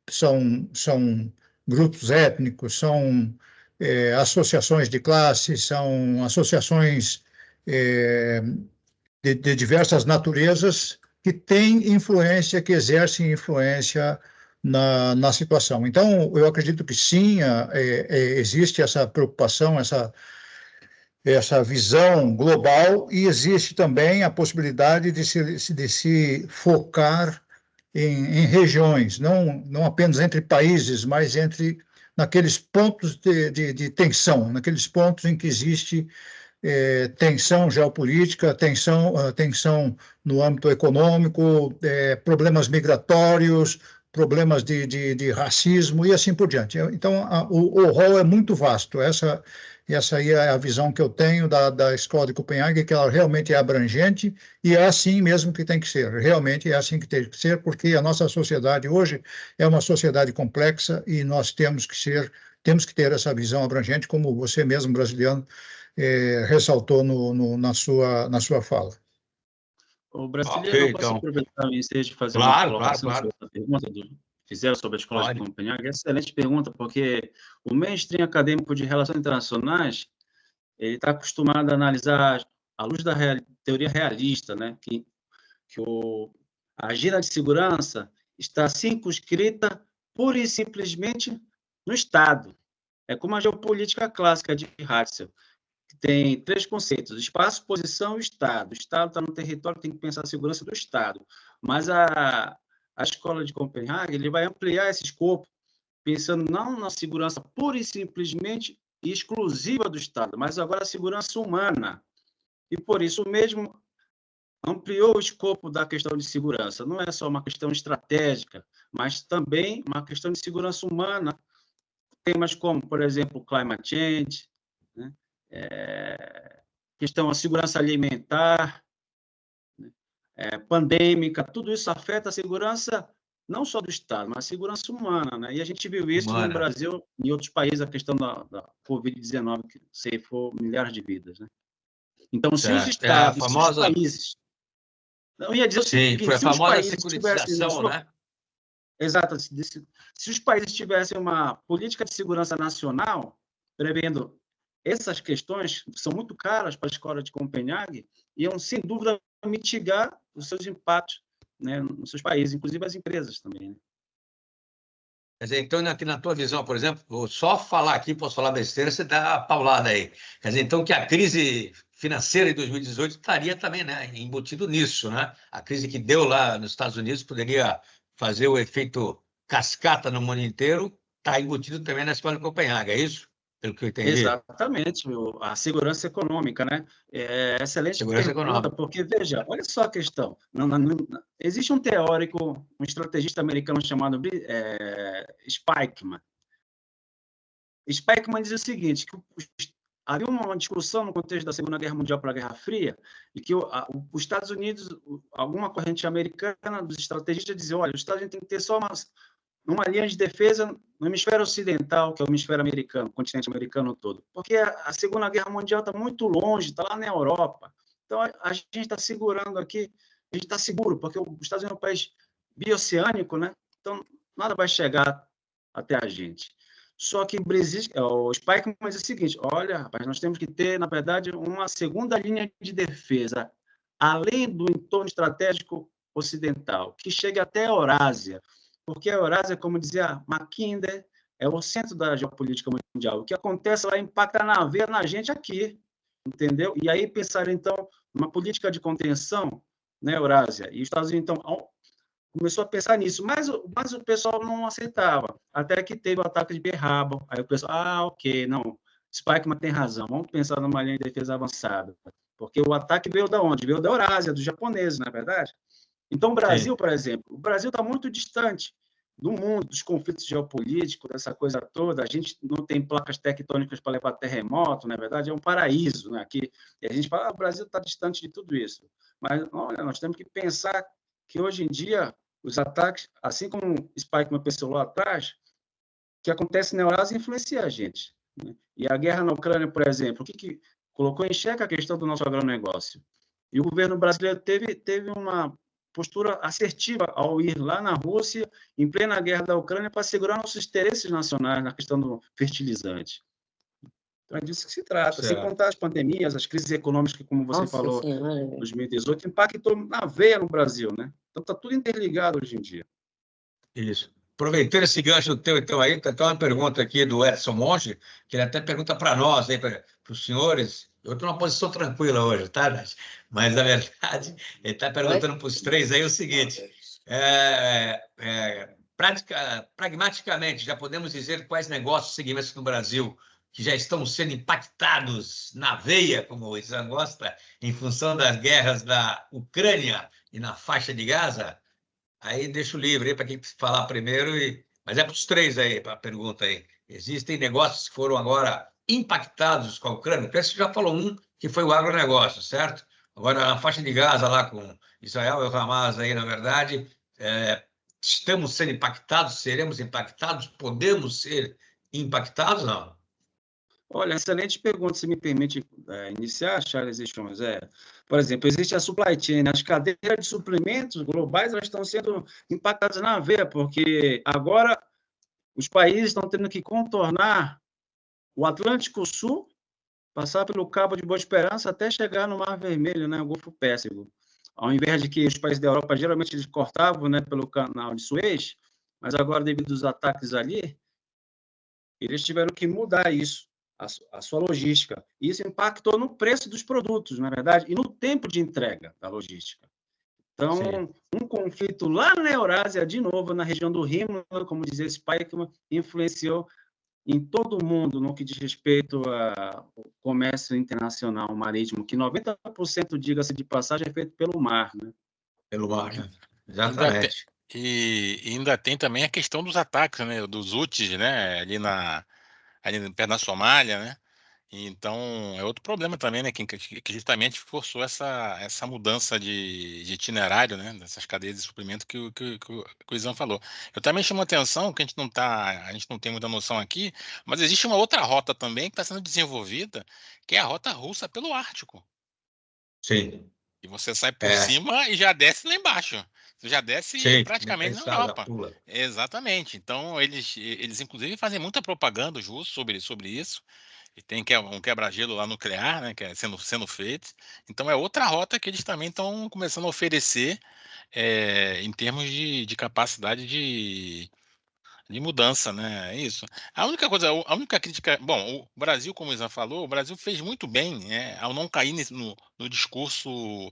São grupos étnicos, são associações de classe, são associações de diversas naturezas que têm influência, que exercem influência na situação. Então, eu acredito que sim, existe essa preocupação, essa visão global, e existe também a possibilidade de se focar em regiões, não apenas entre países, mas naqueles pontos de tensão, naqueles pontos em que existe tensão geopolítica, tensão no âmbito econômico, problemas migratórios, problemas de racismo e assim por diante. Então, o rol é muito vasto. Essa aí é a visão que eu tenho da Escola de Copenhague, que ela realmente é abrangente, e é assim mesmo que tem que ser. Realmente é assim que tem que ser, porque a nossa sociedade hoje é uma sociedade complexa e nós temos que ter essa visão abrangente, como você mesmo, brasileiro, ressaltou na sua fala. O brasileiro, eu posso aproveitar o ensejo de fazer uma colocação sobre a pergunta fizeram sobre a Escola de Copenhague? Excelente pergunta, porque o mainstream acadêmico de relações internacionais ele está acostumado a analisar à luz da teoria realista, né? que a agenda de segurança está circunscrita pura e simplesmente no Estado. É como a geopolítica clássica de Hatzel, que tem 3 conceitos: espaço, posição e Estado. O Estado está no território, tem que pensar a segurança do Estado. Mas a Escola de Copenhague ele vai ampliar esse escopo, pensando não na segurança pura e simplesmente exclusiva do Estado, mas agora a segurança humana. E, por isso mesmo, ampliou o escopo da questão de segurança. Não é só uma questão estratégica, mas também uma questão de segurança humana. Temas como, por exemplo, climate change, né? Questão da segurança alimentar, pandêmica, tudo isso afeta a segurança não só do Estado, mas a segurança humana, né? E a gente viu isso no Brasil e em outros países, a questão da Covid-19, que ceifou milhares de vidas, né? Então, se os Estados, se os países... Não, ia dizer o seguinte, foi a famosa securitização, né? Exato. Se os países tivessem uma política de segurança nacional, prevendo essas questões, que são muito caras para a Escola de Copenhague, iam, sem dúvida, mitigar os seus impactos, né, nos seus países, inclusive as empresas também. Né? Quer dizer, então, aqui na tua visão, por exemplo, vou só falar aqui, posso falar besteira, você dá a paulada aí. Quer dizer, então, que a crise financeira de 2018 estaria também, né, embutido nisso, né? A crise que deu lá nos Estados Unidos poderia fazer o efeito cascata no mundo inteiro, está embutido também na Escola de Copenhague, é isso? Pelo que eu entendi. Exatamente, a segurança econômica, né? Excelente segurança pergunta, econômica. Porque, veja, olha só a questão. Existe um teórico, um estrategista americano chamado Spikeman. Spikeman diz o seguinte, que havia uma discussão no contexto da Segunda Guerra Mundial para a Guerra Fria, e que os Estados Unidos, alguma corrente americana dos estrategistas dizia, olha, os Estados Unidos têm que ter só uma linha de defesa no hemisfério ocidental, que é o hemisfério americano, o continente americano todo. Porque a Segunda Guerra Mundial está muito longe, está lá na Europa. Então, a gente está segurando aqui, a gente está seguro, porque os Estados Unidos é um país bioceânico, né? Então, nada vai chegar até a gente. Só que o Spikeman diz o seguinte, olha, rapaz, nós temos que ter, na verdade, uma segunda linha de defesa, além do entorno estratégico ocidental, que chegue até a Eurásia, porque a Eurásia, como dizia Mackinder, é o centro da geopolítica mundial. O que acontece lá impacta na veia na gente aqui, entendeu? E aí pensaram, então, numa política de contenção na Eurásia. E os Estados Unidos, então, começou a pensar nisso, mas o pessoal não aceitava, até que teve o ataque de Pearl Harbor. Aí o pessoal, ok, não, Spikeman tem razão, vamos pensar numa linha de defesa avançada, porque o ataque veio da onde? Veio da Eurásia, dos japoneses, não é verdade? Então, o Brasil, por exemplo, o Brasil está muito distante do mundo, dos conflitos geopolíticos, dessa coisa toda. A gente não tem placas tectônicas para levar terremoto, na verdade, é um paraíso, né? Aqui, e a gente fala, o Brasil está distante de tudo isso. Mas, olha, nós temos que pensar que, hoje em dia, os ataques, assim como o Spikeman pensou lá atrás, que acontece na Eurásia influencia a gente. Né? E a guerra na Ucrânia, por exemplo, o que colocou em xeque a questão do nosso agronegócio? E o governo brasileiro teve uma postura assertiva ao ir lá na Rússia, em plena guerra da Ucrânia, para segurar nossos interesses nacionais na questão do fertilizante. Então é disso que se trata. Sem Certo. contar as pandemias, as crises econômicas que, como você Nossa falou, Senhora. em 2018, impactou na veia no Brasil, né? Então está tudo interligado hoje em dia. Isso. Aproveitando esse gancho do teu, então, aí, tem uma pergunta aqui do Edson Monge, que ele até pergunta para nós, para os senhores. Eu estou numa posição tranquila hoje, tá, Nath? Mas, na verdade, ele está perguntando para os três aí o seguinte: pragmaticamente, já podemos dizer quais negócios e segmentos no Brasil que já estão sendo impactados na veia, como o Isan gosta, em função das guerras da Ucrânia e na faixa de Gaza? Aí deixo livre para quem falar primeiro, mas é para os três aí, para a pergunta aí. Existem negócios que foram agora impactados com a Ucrânia? Você já falou um, que foi o agronegócio, certo? Agora, na faixa de Gaza, lá com Israel e o Hamas, aí, na verdade, estamos sendo impactados, seremos impactados, podemos ser impactados, não? Olha, excelente pergunta, se me permite iniciar, Charles e Chons. Por exemplo, existe a supply chain, as cadeias de suprimentos globais, elas estão sendo impactadas na veia, porque agora os países estão tendo que contornar o Atlântico Sul, passar pelo Cabo de Boa Esperança até chegar no Mar Vermelho, né, o Golfo Pérsico. Ao invés de que os países da Europa, geralmente, eles cortavam, né, pelo canal de Suez, mas agora, devido aos ataques ali, eles tiveram que mudar isso, a sua logística. Isso impactou no preço dos produtos, na verdade, e no tempo de entrega da logística. Então, Sim. Um conflito lá na Eurásia, de novo, na região do Rímac, como dizia Spikeman, influenciou em todo o mundo no que diz respeito ao comércio internacional marítimo, que 90%, diga-se de passagem, é feito pelo mar, né? Pelo mar, né? Exatamente. E ainda tem também a questão dos ataques, né, dos Houthis, né, ali perto da Somália, né? Então, é outro problema também, né, que justamente forçou essa mudança de itinerário, né, dessas cadeias de suprimento que o Isan falou. Eu também chamo a atenção, que a gente não tem muita noção aqui, mas existe uma outra rota também que está sendo desenvolvida, que é a rota russa pelo Ártico. Sim. E você sai por cima e já desce lá embaixo. Você já desce Sim, praticamente na pensado, Europa. pula. Exatamente. Então, eles inclusive fazem muita propaganda, os russos, sobre isso. E tem um quebra-gelo lá nuclear, né, que é sendo feito. Então, é outra rota que eles também estão começando a oferecer em termos de capacidade de mudança, né? É isso. A única crítica. Bom, o Brasil, como o Isa falou, o Brasil fez muito bem, né, ao não cair no discurso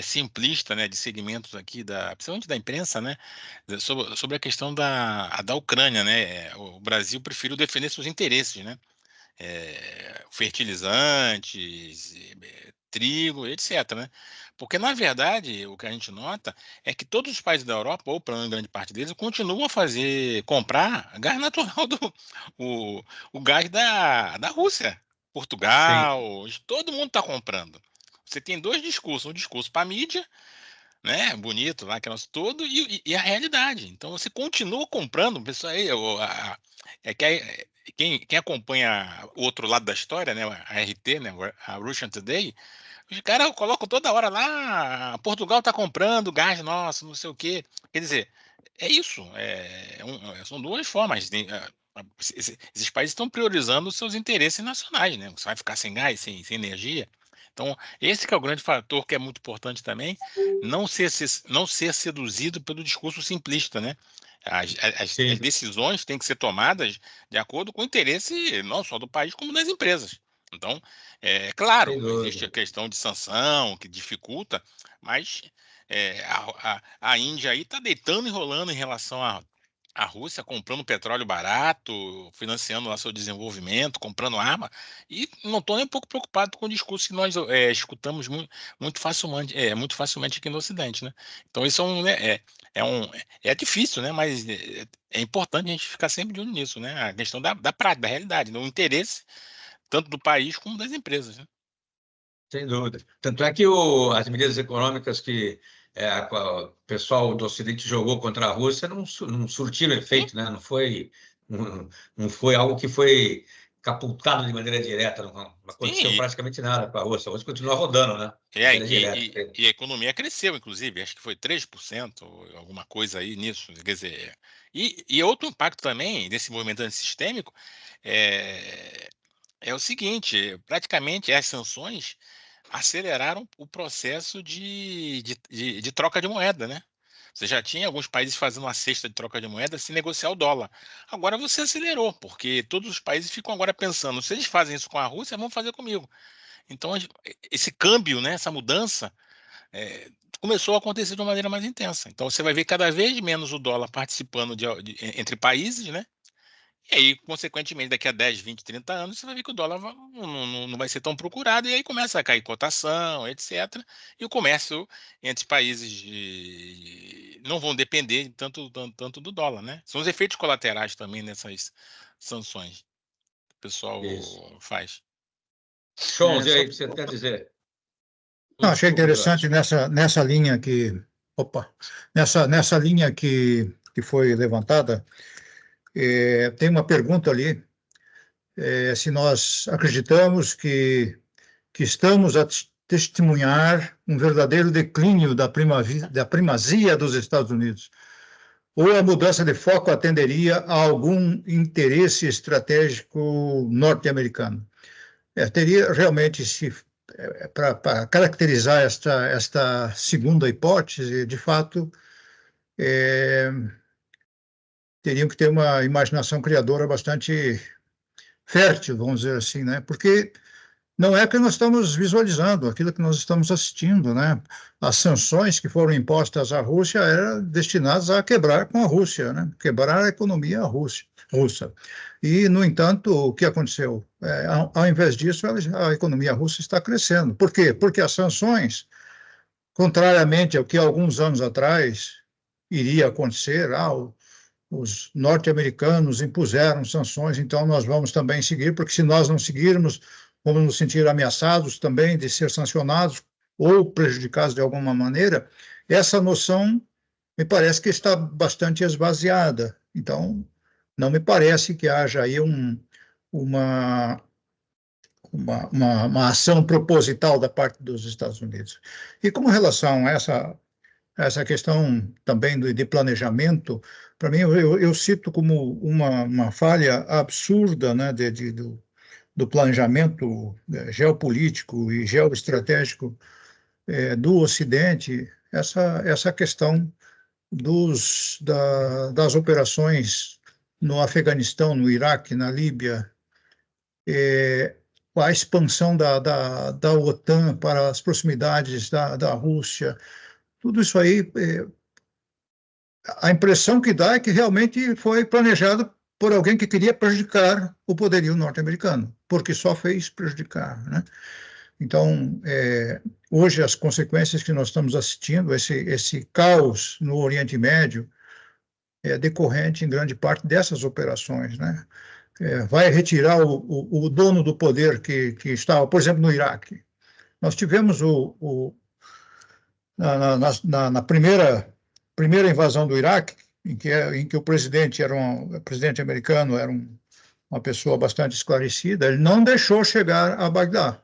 simplista, né, de segmentos aqui, principalmente da imprensa, né, sobre a questão da Ucrânia, né? O Brasil preferiu defender seus interesses, né? Fertilizantes, trigo, etc., né? Porque, na verdade, o que a gente nota é que todos os países da Europa, ou pelo menos grande parte deles, continuam a comprar gás natural, o gás da Rússia. Portugal, todo mundo está comprando. Você tem dois discursos, um discurso para a mídia, né, bonito lá, que é nosso todo, e a realidade. Então, você continua comprando, pessoal aí, quem acompanha o outro lado da história, né, a RT, né, a Russian Today, os caras colocam toda hora lá, Portugal está comprando gás nosso, não sei o quê. Quer dizer, é isso. São duas formas. Esses países estão priorizando os seus interesses nacionais, né? Você vai ficar sem gás, sem energia. Então, esse que é o grande fator que é muito importante também, não ser seduzido pelo discurso simplista, né? As decisões têm que ser tomadas de acordo com o interesse não só do país, como das empresas. Então, claro, existe a questão de sanção que dificulta, mas a Índia aí está deitando e rolando em relação à Rússia, comprando petróleo barato, financiando lá seu desenvolvimento, comprando arma, e não estou nem um pouco preocupado com o discurso que nós escutamos muito facilmente aqui no Ocidente, né? Então isso é difícil, né? Mas é importante a gente ficar sempre de olho nisso, né? A questão da prática, da realidade, do interesse tanto do país como das empresas, né? Sem dúvida. Tanto é que as medidas econômicas que o pessoal do Ocidente jogou contra a Rússia não surtiram efeito, né? Não foi algo que foi capultado de maneira direta, não aconteceu praticamente nada com a Rússia. A Rússia continua rodando, né? E a economia cresceu, inclusive, acho que foi 3%, alguma coisa aí nisso. Quer dizer, e outro impacto também desse movimento antissistêmico É o seguinte, praticamente as sanções aceleraram o processo de troca de moeda, né? Você já tinha alguns países fazendo uma cesta de troca de moeda sem negociar o dólar. Agora você acelerou, porque todos os países ficam agora pensando, se eles fazem isso com a Rússia, vão fazer comigo. Então, esse câmbio, né, essa mudança, começou a acontecer de uma maneira mais intensa. Então, você vai ver cada vez menos o dólar participando entre países, né? E aí, consequentemente, daqui a 10, 20, 30 anos, você vai ver que o dólar não vai ser tão procurado, e aí começa a cair cotação, etc. E o comércio entre países não vão depender tanto do dólar, né? São os efeitos colaterais também nessas sanções que o pessoal Isso. faz. Chons, e aí, o que você quer dizer? Não, achei interessante nessa linha que, nessa linha que foi levantada, tem uma pergunta ali, se nós acreditamos que estamos a testemunhar um verdadeiro declínio da primazia dos Estados Unidos, ou a mudança de foco atenderia a algum interesse estratégico norte-americano. Teria realmente, para caracterizar esta segunda hipótese, de fato, teriam que ter uma imaginação criadora bastante fértil, vamos dizer assim, né? Porque não é que nós estamos visualizando, aquilo que nós estamos assistindo, né? As sanções que foram impostas à Rússia eram destinadas a quebrar com a Rússia, né? Quebrar a economia russa. E, no entanto, o que aconteceu? Ao invés disso, a economia russa está crescendo. Por quê? Porque as sanções, contrariamente ao que alguns anos atrás iria acontecer, os norte-americanos impuseram sanções, então nós vamos também seguir, porque se nós não seguirmos, vamos nos sentir ameaçados também de ser sancionados ou prejudicados de alguma maneira. Essa noção me parece que está bastante esvaziada. Então, não me parece que haja aí uma ação proposital da parte dos Estados Unidos. E com relação a essa questão também de planejamento, para mim, eu cito como uma falha absurda, né, do planejamento geopolítico e geoestratégico do Ocidente, essa questão das operações no Afeganistão, no Iraque, na Líbia, a expansão da OTAN para as proximidades da Rússia, tudo isso aí, a impressão que dá é que realmente foi planejado por alguém que queria prejudicar o poderio norte-americano, porque só fez prejudicar, né? Então, hoje as consequências que nós estamos assistindo, esse caos no Oriente Médio, é decorrente em grande parte dessas operações, né? Vai retirar o dono do poder que estava, por exemplo, no Iraque. Nós tivemos na primeira invasão do Iraque, em que o presidente presidente americano era uma pessoa bastante esclarecida, ele não deixou chegar a Bagdá.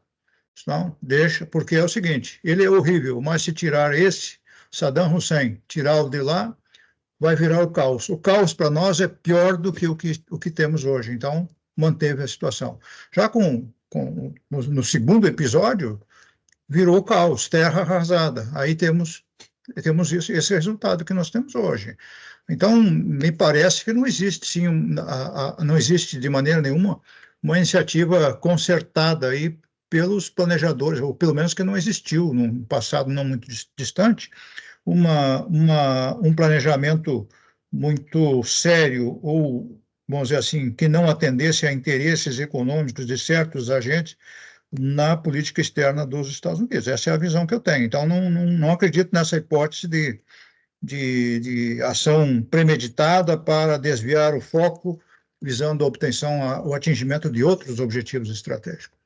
Não, deixa, porque é o seguinte, ele é horrível, mas se tirar Saddam Hussein, tirá-lo de lá, vai virar o caos. O caos para nós é pior do que o que temos hoje. Então, manteve a situação. Já no segundo episódio, virou caos, terra arrasada. Aí temos esse resultado que nós temos hoje. Então, me parece que não existe, sim, não existe de maneira nenhuma uma iniciativa concertada aí pelos planejadores, ou pelo menos que não existiu num passado não muito distante, um planejamento muito sério, ou, vamos dizer assim, que não atendesse a interesses econômicos de certos agentes na política externa dos Estados Unidos. Essa é a visão que eu tenho. Então, não acredito nessa hipótese de ação premeditada para desviar o foco, visando a obtenção, o atingimento de outros objetivos estratégicos.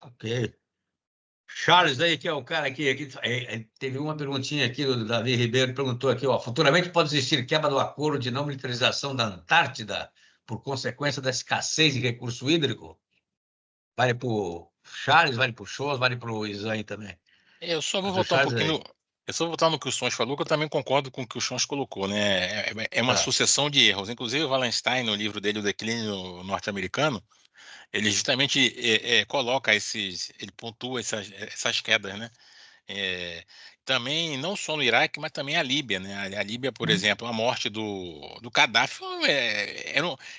Ok. Charles aí, que é o cara aqui teve uma perguntinha aqui do Davi Ribeiro, perguntou aqui, futuramente pode existir quebra do acordo de não militarização da Antártida por consequência da escassez de recurso hídrico? Vale para o Charles, vale para o Chons, vale para o Isan também. Eu só vou voltar um pouquinho no que o Chons falou, que eu também concordo com o que o Chons colocou, né? É uma sucessão de erros. Inclusive, o Wallenstein, no livro dele, O Declínio Norte-Americano, ele justamente coloca ele pontua essas quedas, né? Também, não só no Iraque, mas também a Líbia, né? A Líbia, por exemplo, a morte do Gaddafi,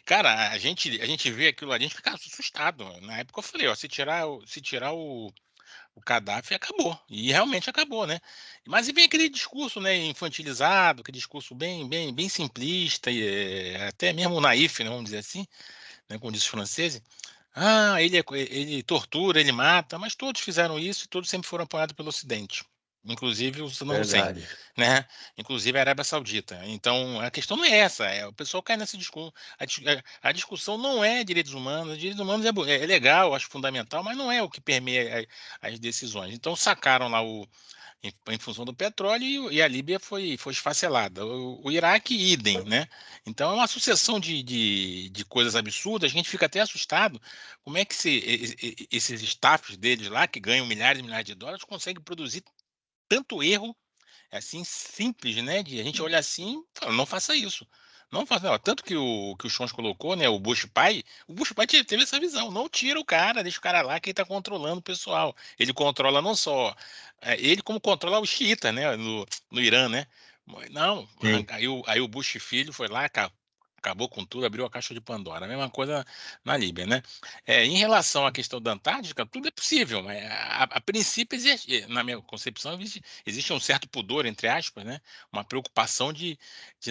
cara, a gente vê aquilo ali, a gente fica assustado. Na época eu falei, ó, se tirar o Gaddafi, acabou. E realmente acabou, né? Mas e vem aquele discurso, né, infantilizado, aquele discurso bem simplista, e até mesmo naif, né, vamos dizer assim, né, como dizem os franceses. Ah, ele tortura, ele mata, mas todos fizeram isso e todos sempre foram apoiados pelo Ocidente, inclusive o Saddam Hussein, Verdade. né? Inclusive a Arábia Saudita. Então a questão não é essa, o pessoal cai nesse discurso. A discussão não é direitos humanos é legal, acho fundamental, mas não é o que permeia as decisões. Então sacaram lá em função do petróleo e a Líbia foi esfacelada. O Iraque, idem, né? Então é uma sucessão de coisas absurdas, a gente fica até assustado como é que esses staffs deles lá, que ganham milhares e milhares de dólares, conseguem produzir tanto erro, assim, simples, né? De a gente olhar assim e falar, não faça isso. Não faça, não. Tanto que o Chons colocou, né? O Bush pai teve essa visão. Não tira o cara, deixa o cara lá que ele está controlando o pessoal. Ele controla não só ele, como controla o xiita, né? No Irã, né? Não, Sim. aí o Bush filho foi lá, acabou com tudo, abriu a caixa de Pandora. A mesma coisa na Líbia, né? Em relação à questão da Antártica, tudo é possível, mas a princípio, na minha concepção, existe um certo pudor, entre aspas, né? Uma preocupação de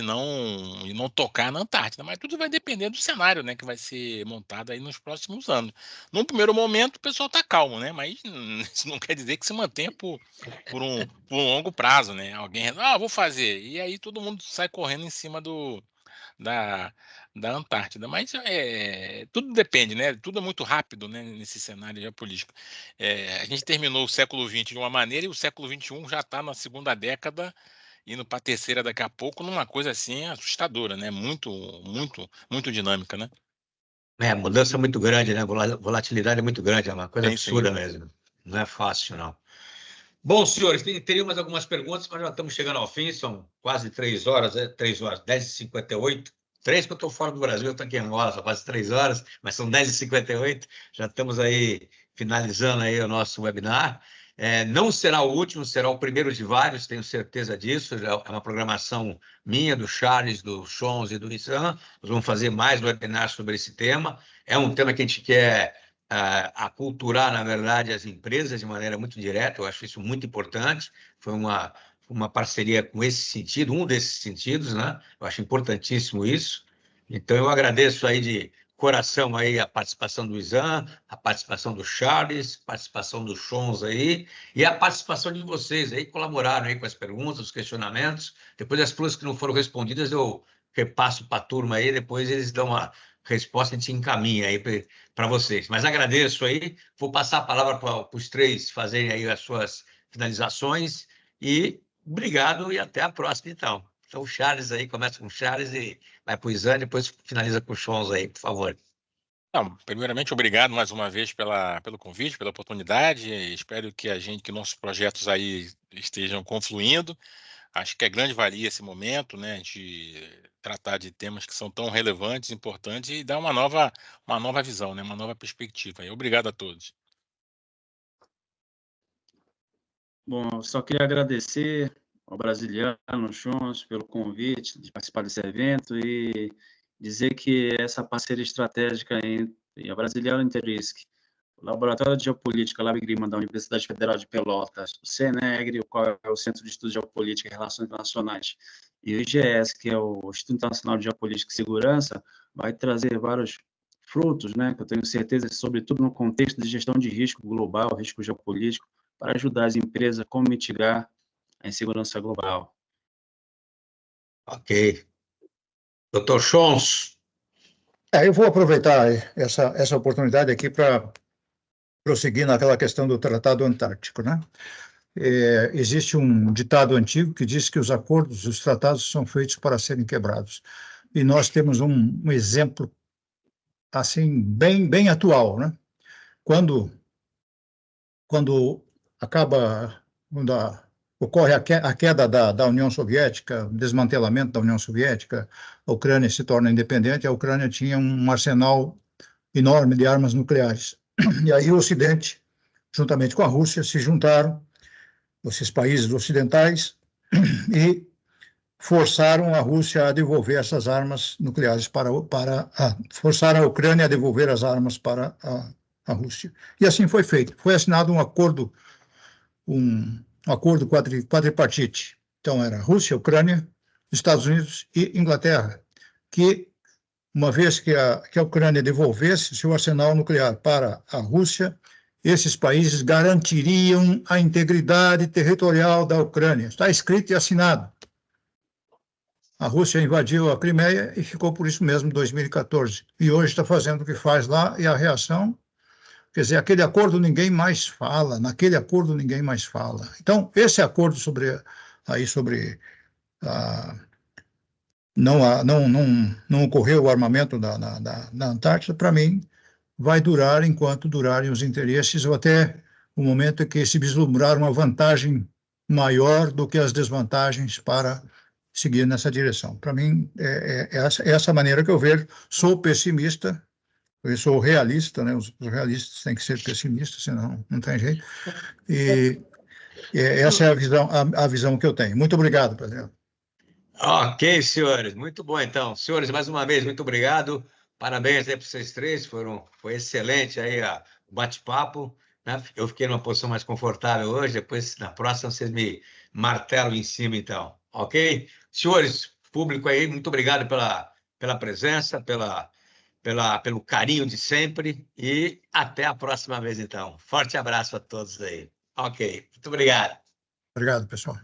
não tocar na Antártida, mas tudo vai depender do cenário, né, que vai ser montado aí nos próximos anos. Num primeiro momento, o pessoal está calmo, né? Mas isso não quer dizer que se mantenha por um longo prazo, né? Alguém, vou fazer. E aí todo mundo sai correndo em cima da, da Antártida. Mas tudo depende, né? Tudo é muito rápido, né, nesse cenário geopolítico. A gente terminou o século XX de uma maneira e o século XXI já está na segunda década, indo para a terceira daqui a pouco, numa coisa assim assustadora, né? Muito, muito, muito dinâmica, né? Mudança muito grande, né? Volatilidade é muito grande, é uma coisa Sim, sim. absurda mesmo. Não é fácil, não. Bom, senhores, teriam mais algumas perguntas, mas já estamos chegando ao fim, são quase 3 horas, 10h58. 3 que eu estou fora do Brasil, eu estou aqui em Angola, são quase 3 horas, mas são 10h58, já estamos aí finalizando aí o nosso webinar. Não será o último, será o primeiro de vários, tenho certeza disso, é uma programação minha, do Charles, do Chons e do Issan, nós vamos fazer mais webinars sobre esse tema, é um tema que a gente quer aculturar, na verdade, as empresas de maneira muito direta, eu acho isso muito importante, foi uma parceria com esse sentido, um desses sentidos, né? Eu acho importantíssimo isso. Então, eu agradeço aí de coração aí a participação do Isan, a participação do Charles, a participação do Chons aí, e a participação de vocês aí, que colaboraram aí com as perguntas, os questionamentos. Depois, as perguntas que não foram respondidas, eu repasso para a turma aí, depois eles dão uma resposta, a gente encaminha aí para vocês. Mas agradeço aí, vou passar a palavra para os três fazerem aí as suas finalizações e obrigado e até a próxima, então. Então, o Charles aí, começa com o Charles e vai para o Isan, depois finaliza com o Chons aí, por favor. Não, primeiramente, obrigado mais uma vez pelo convite, pela oportunidade. Espero que nossos projetos aí estejam confluindo. Acho que é grande valia esse momento, né, de tratar de temas que são tão relevantes, importantes e dar uma nova visão, né, uma nova perspectiva. E obrigado a todos. Bom, só queria agradecer ao Brasiliano, Chons, pelo convite de participar desse evento e dizer que essa parceria estratégica entre a Brasiliano Interrisk, o Laboratório de Geopolítica LabGrima da Universidade Federal de Pelotas, o CENEGRE, o qual é o Centro de Estudos de Geopolítica e Relações Internacionais, e o IGS, que é o Instituto Internacional de Geopolítica e Segurança, vai trazer vários frutos, né, que eu tenho certeza, sobretudo no contexto de gestão de risco global, risco geopolítico, para ajudar as empresas a como mitigar a insegurança global. Ok. Dr. Chons. Eu vou aproveitar essa oportunidade aqui para prosseguir naquela questão do Tratado Antártico, né? Existe um ditado antigo que diz que os acordos, os tratados são feitos para serem quebrados. E nós temos um exemplo assim bem atual, né? Quando ocorre a queda da União Soviética, o desmantelamento da União Soviética, a Ucrânia se torna independente, a Ucrânia tinha um arsenal enorme de armas nucleares. E aí o Ocidente, juntamente com a Rússia, se juntaram, esses países ocidentais, e forçaram a Rússia a devolver essas armas nucleares forçaram a Ucrânia a devolver as armas para a Rússia. E assim foi feito. Foi assinado um acordo quadripartite. Então, era Rússia, Ucrânia, Estados Unidos e Inglaterra, que, uma vez que a Ucrânia devolvesse seu arsenal nuclear para a Rússia, esses países garantiriam a integridade territorial da Ucrânia. Está escrito e assinado. A Rússia invadiu a Crimeia e ficou por isso mesmo em 2014. E hoje está fazendo o que faz lá, e a reação... Quer dizer, aquele acordo ninguém mais fala, naquele acordo ninguém mais fala. Então, esse acordo não ocorreu o armamento na Antártida, para mim, vai durar enquanto durarem os interesses, ou até o momento em que se vislumbrar uma vantagem maior do que as desvantagens para seguir nessa direção. Para mim, é essa maneira que eu vejo. Sou pessimista, eu sou realista, né? Os realistas têm que ser pessimistas, senão não tem jeito. E essa é a visão que eu tenho. Muito obrigado, presidente. Ok, senhores. Muito bom, então. Senhores, mais uma vez, muito obrigado. Parabéns aí para vocês três. Foi excelente aí o bate-papo, né? Eu fiquei numa posição mais confortável hoje. Depois, na próxima, vocês me martelam em cima, então. Ok? Senhores, público aí, muito obrigado pela presença, pelo carinho de sempre, e até a próxima vez, então. Forte abraço a todos aí. Ok, muito obrigado. Obrigado, pessoal.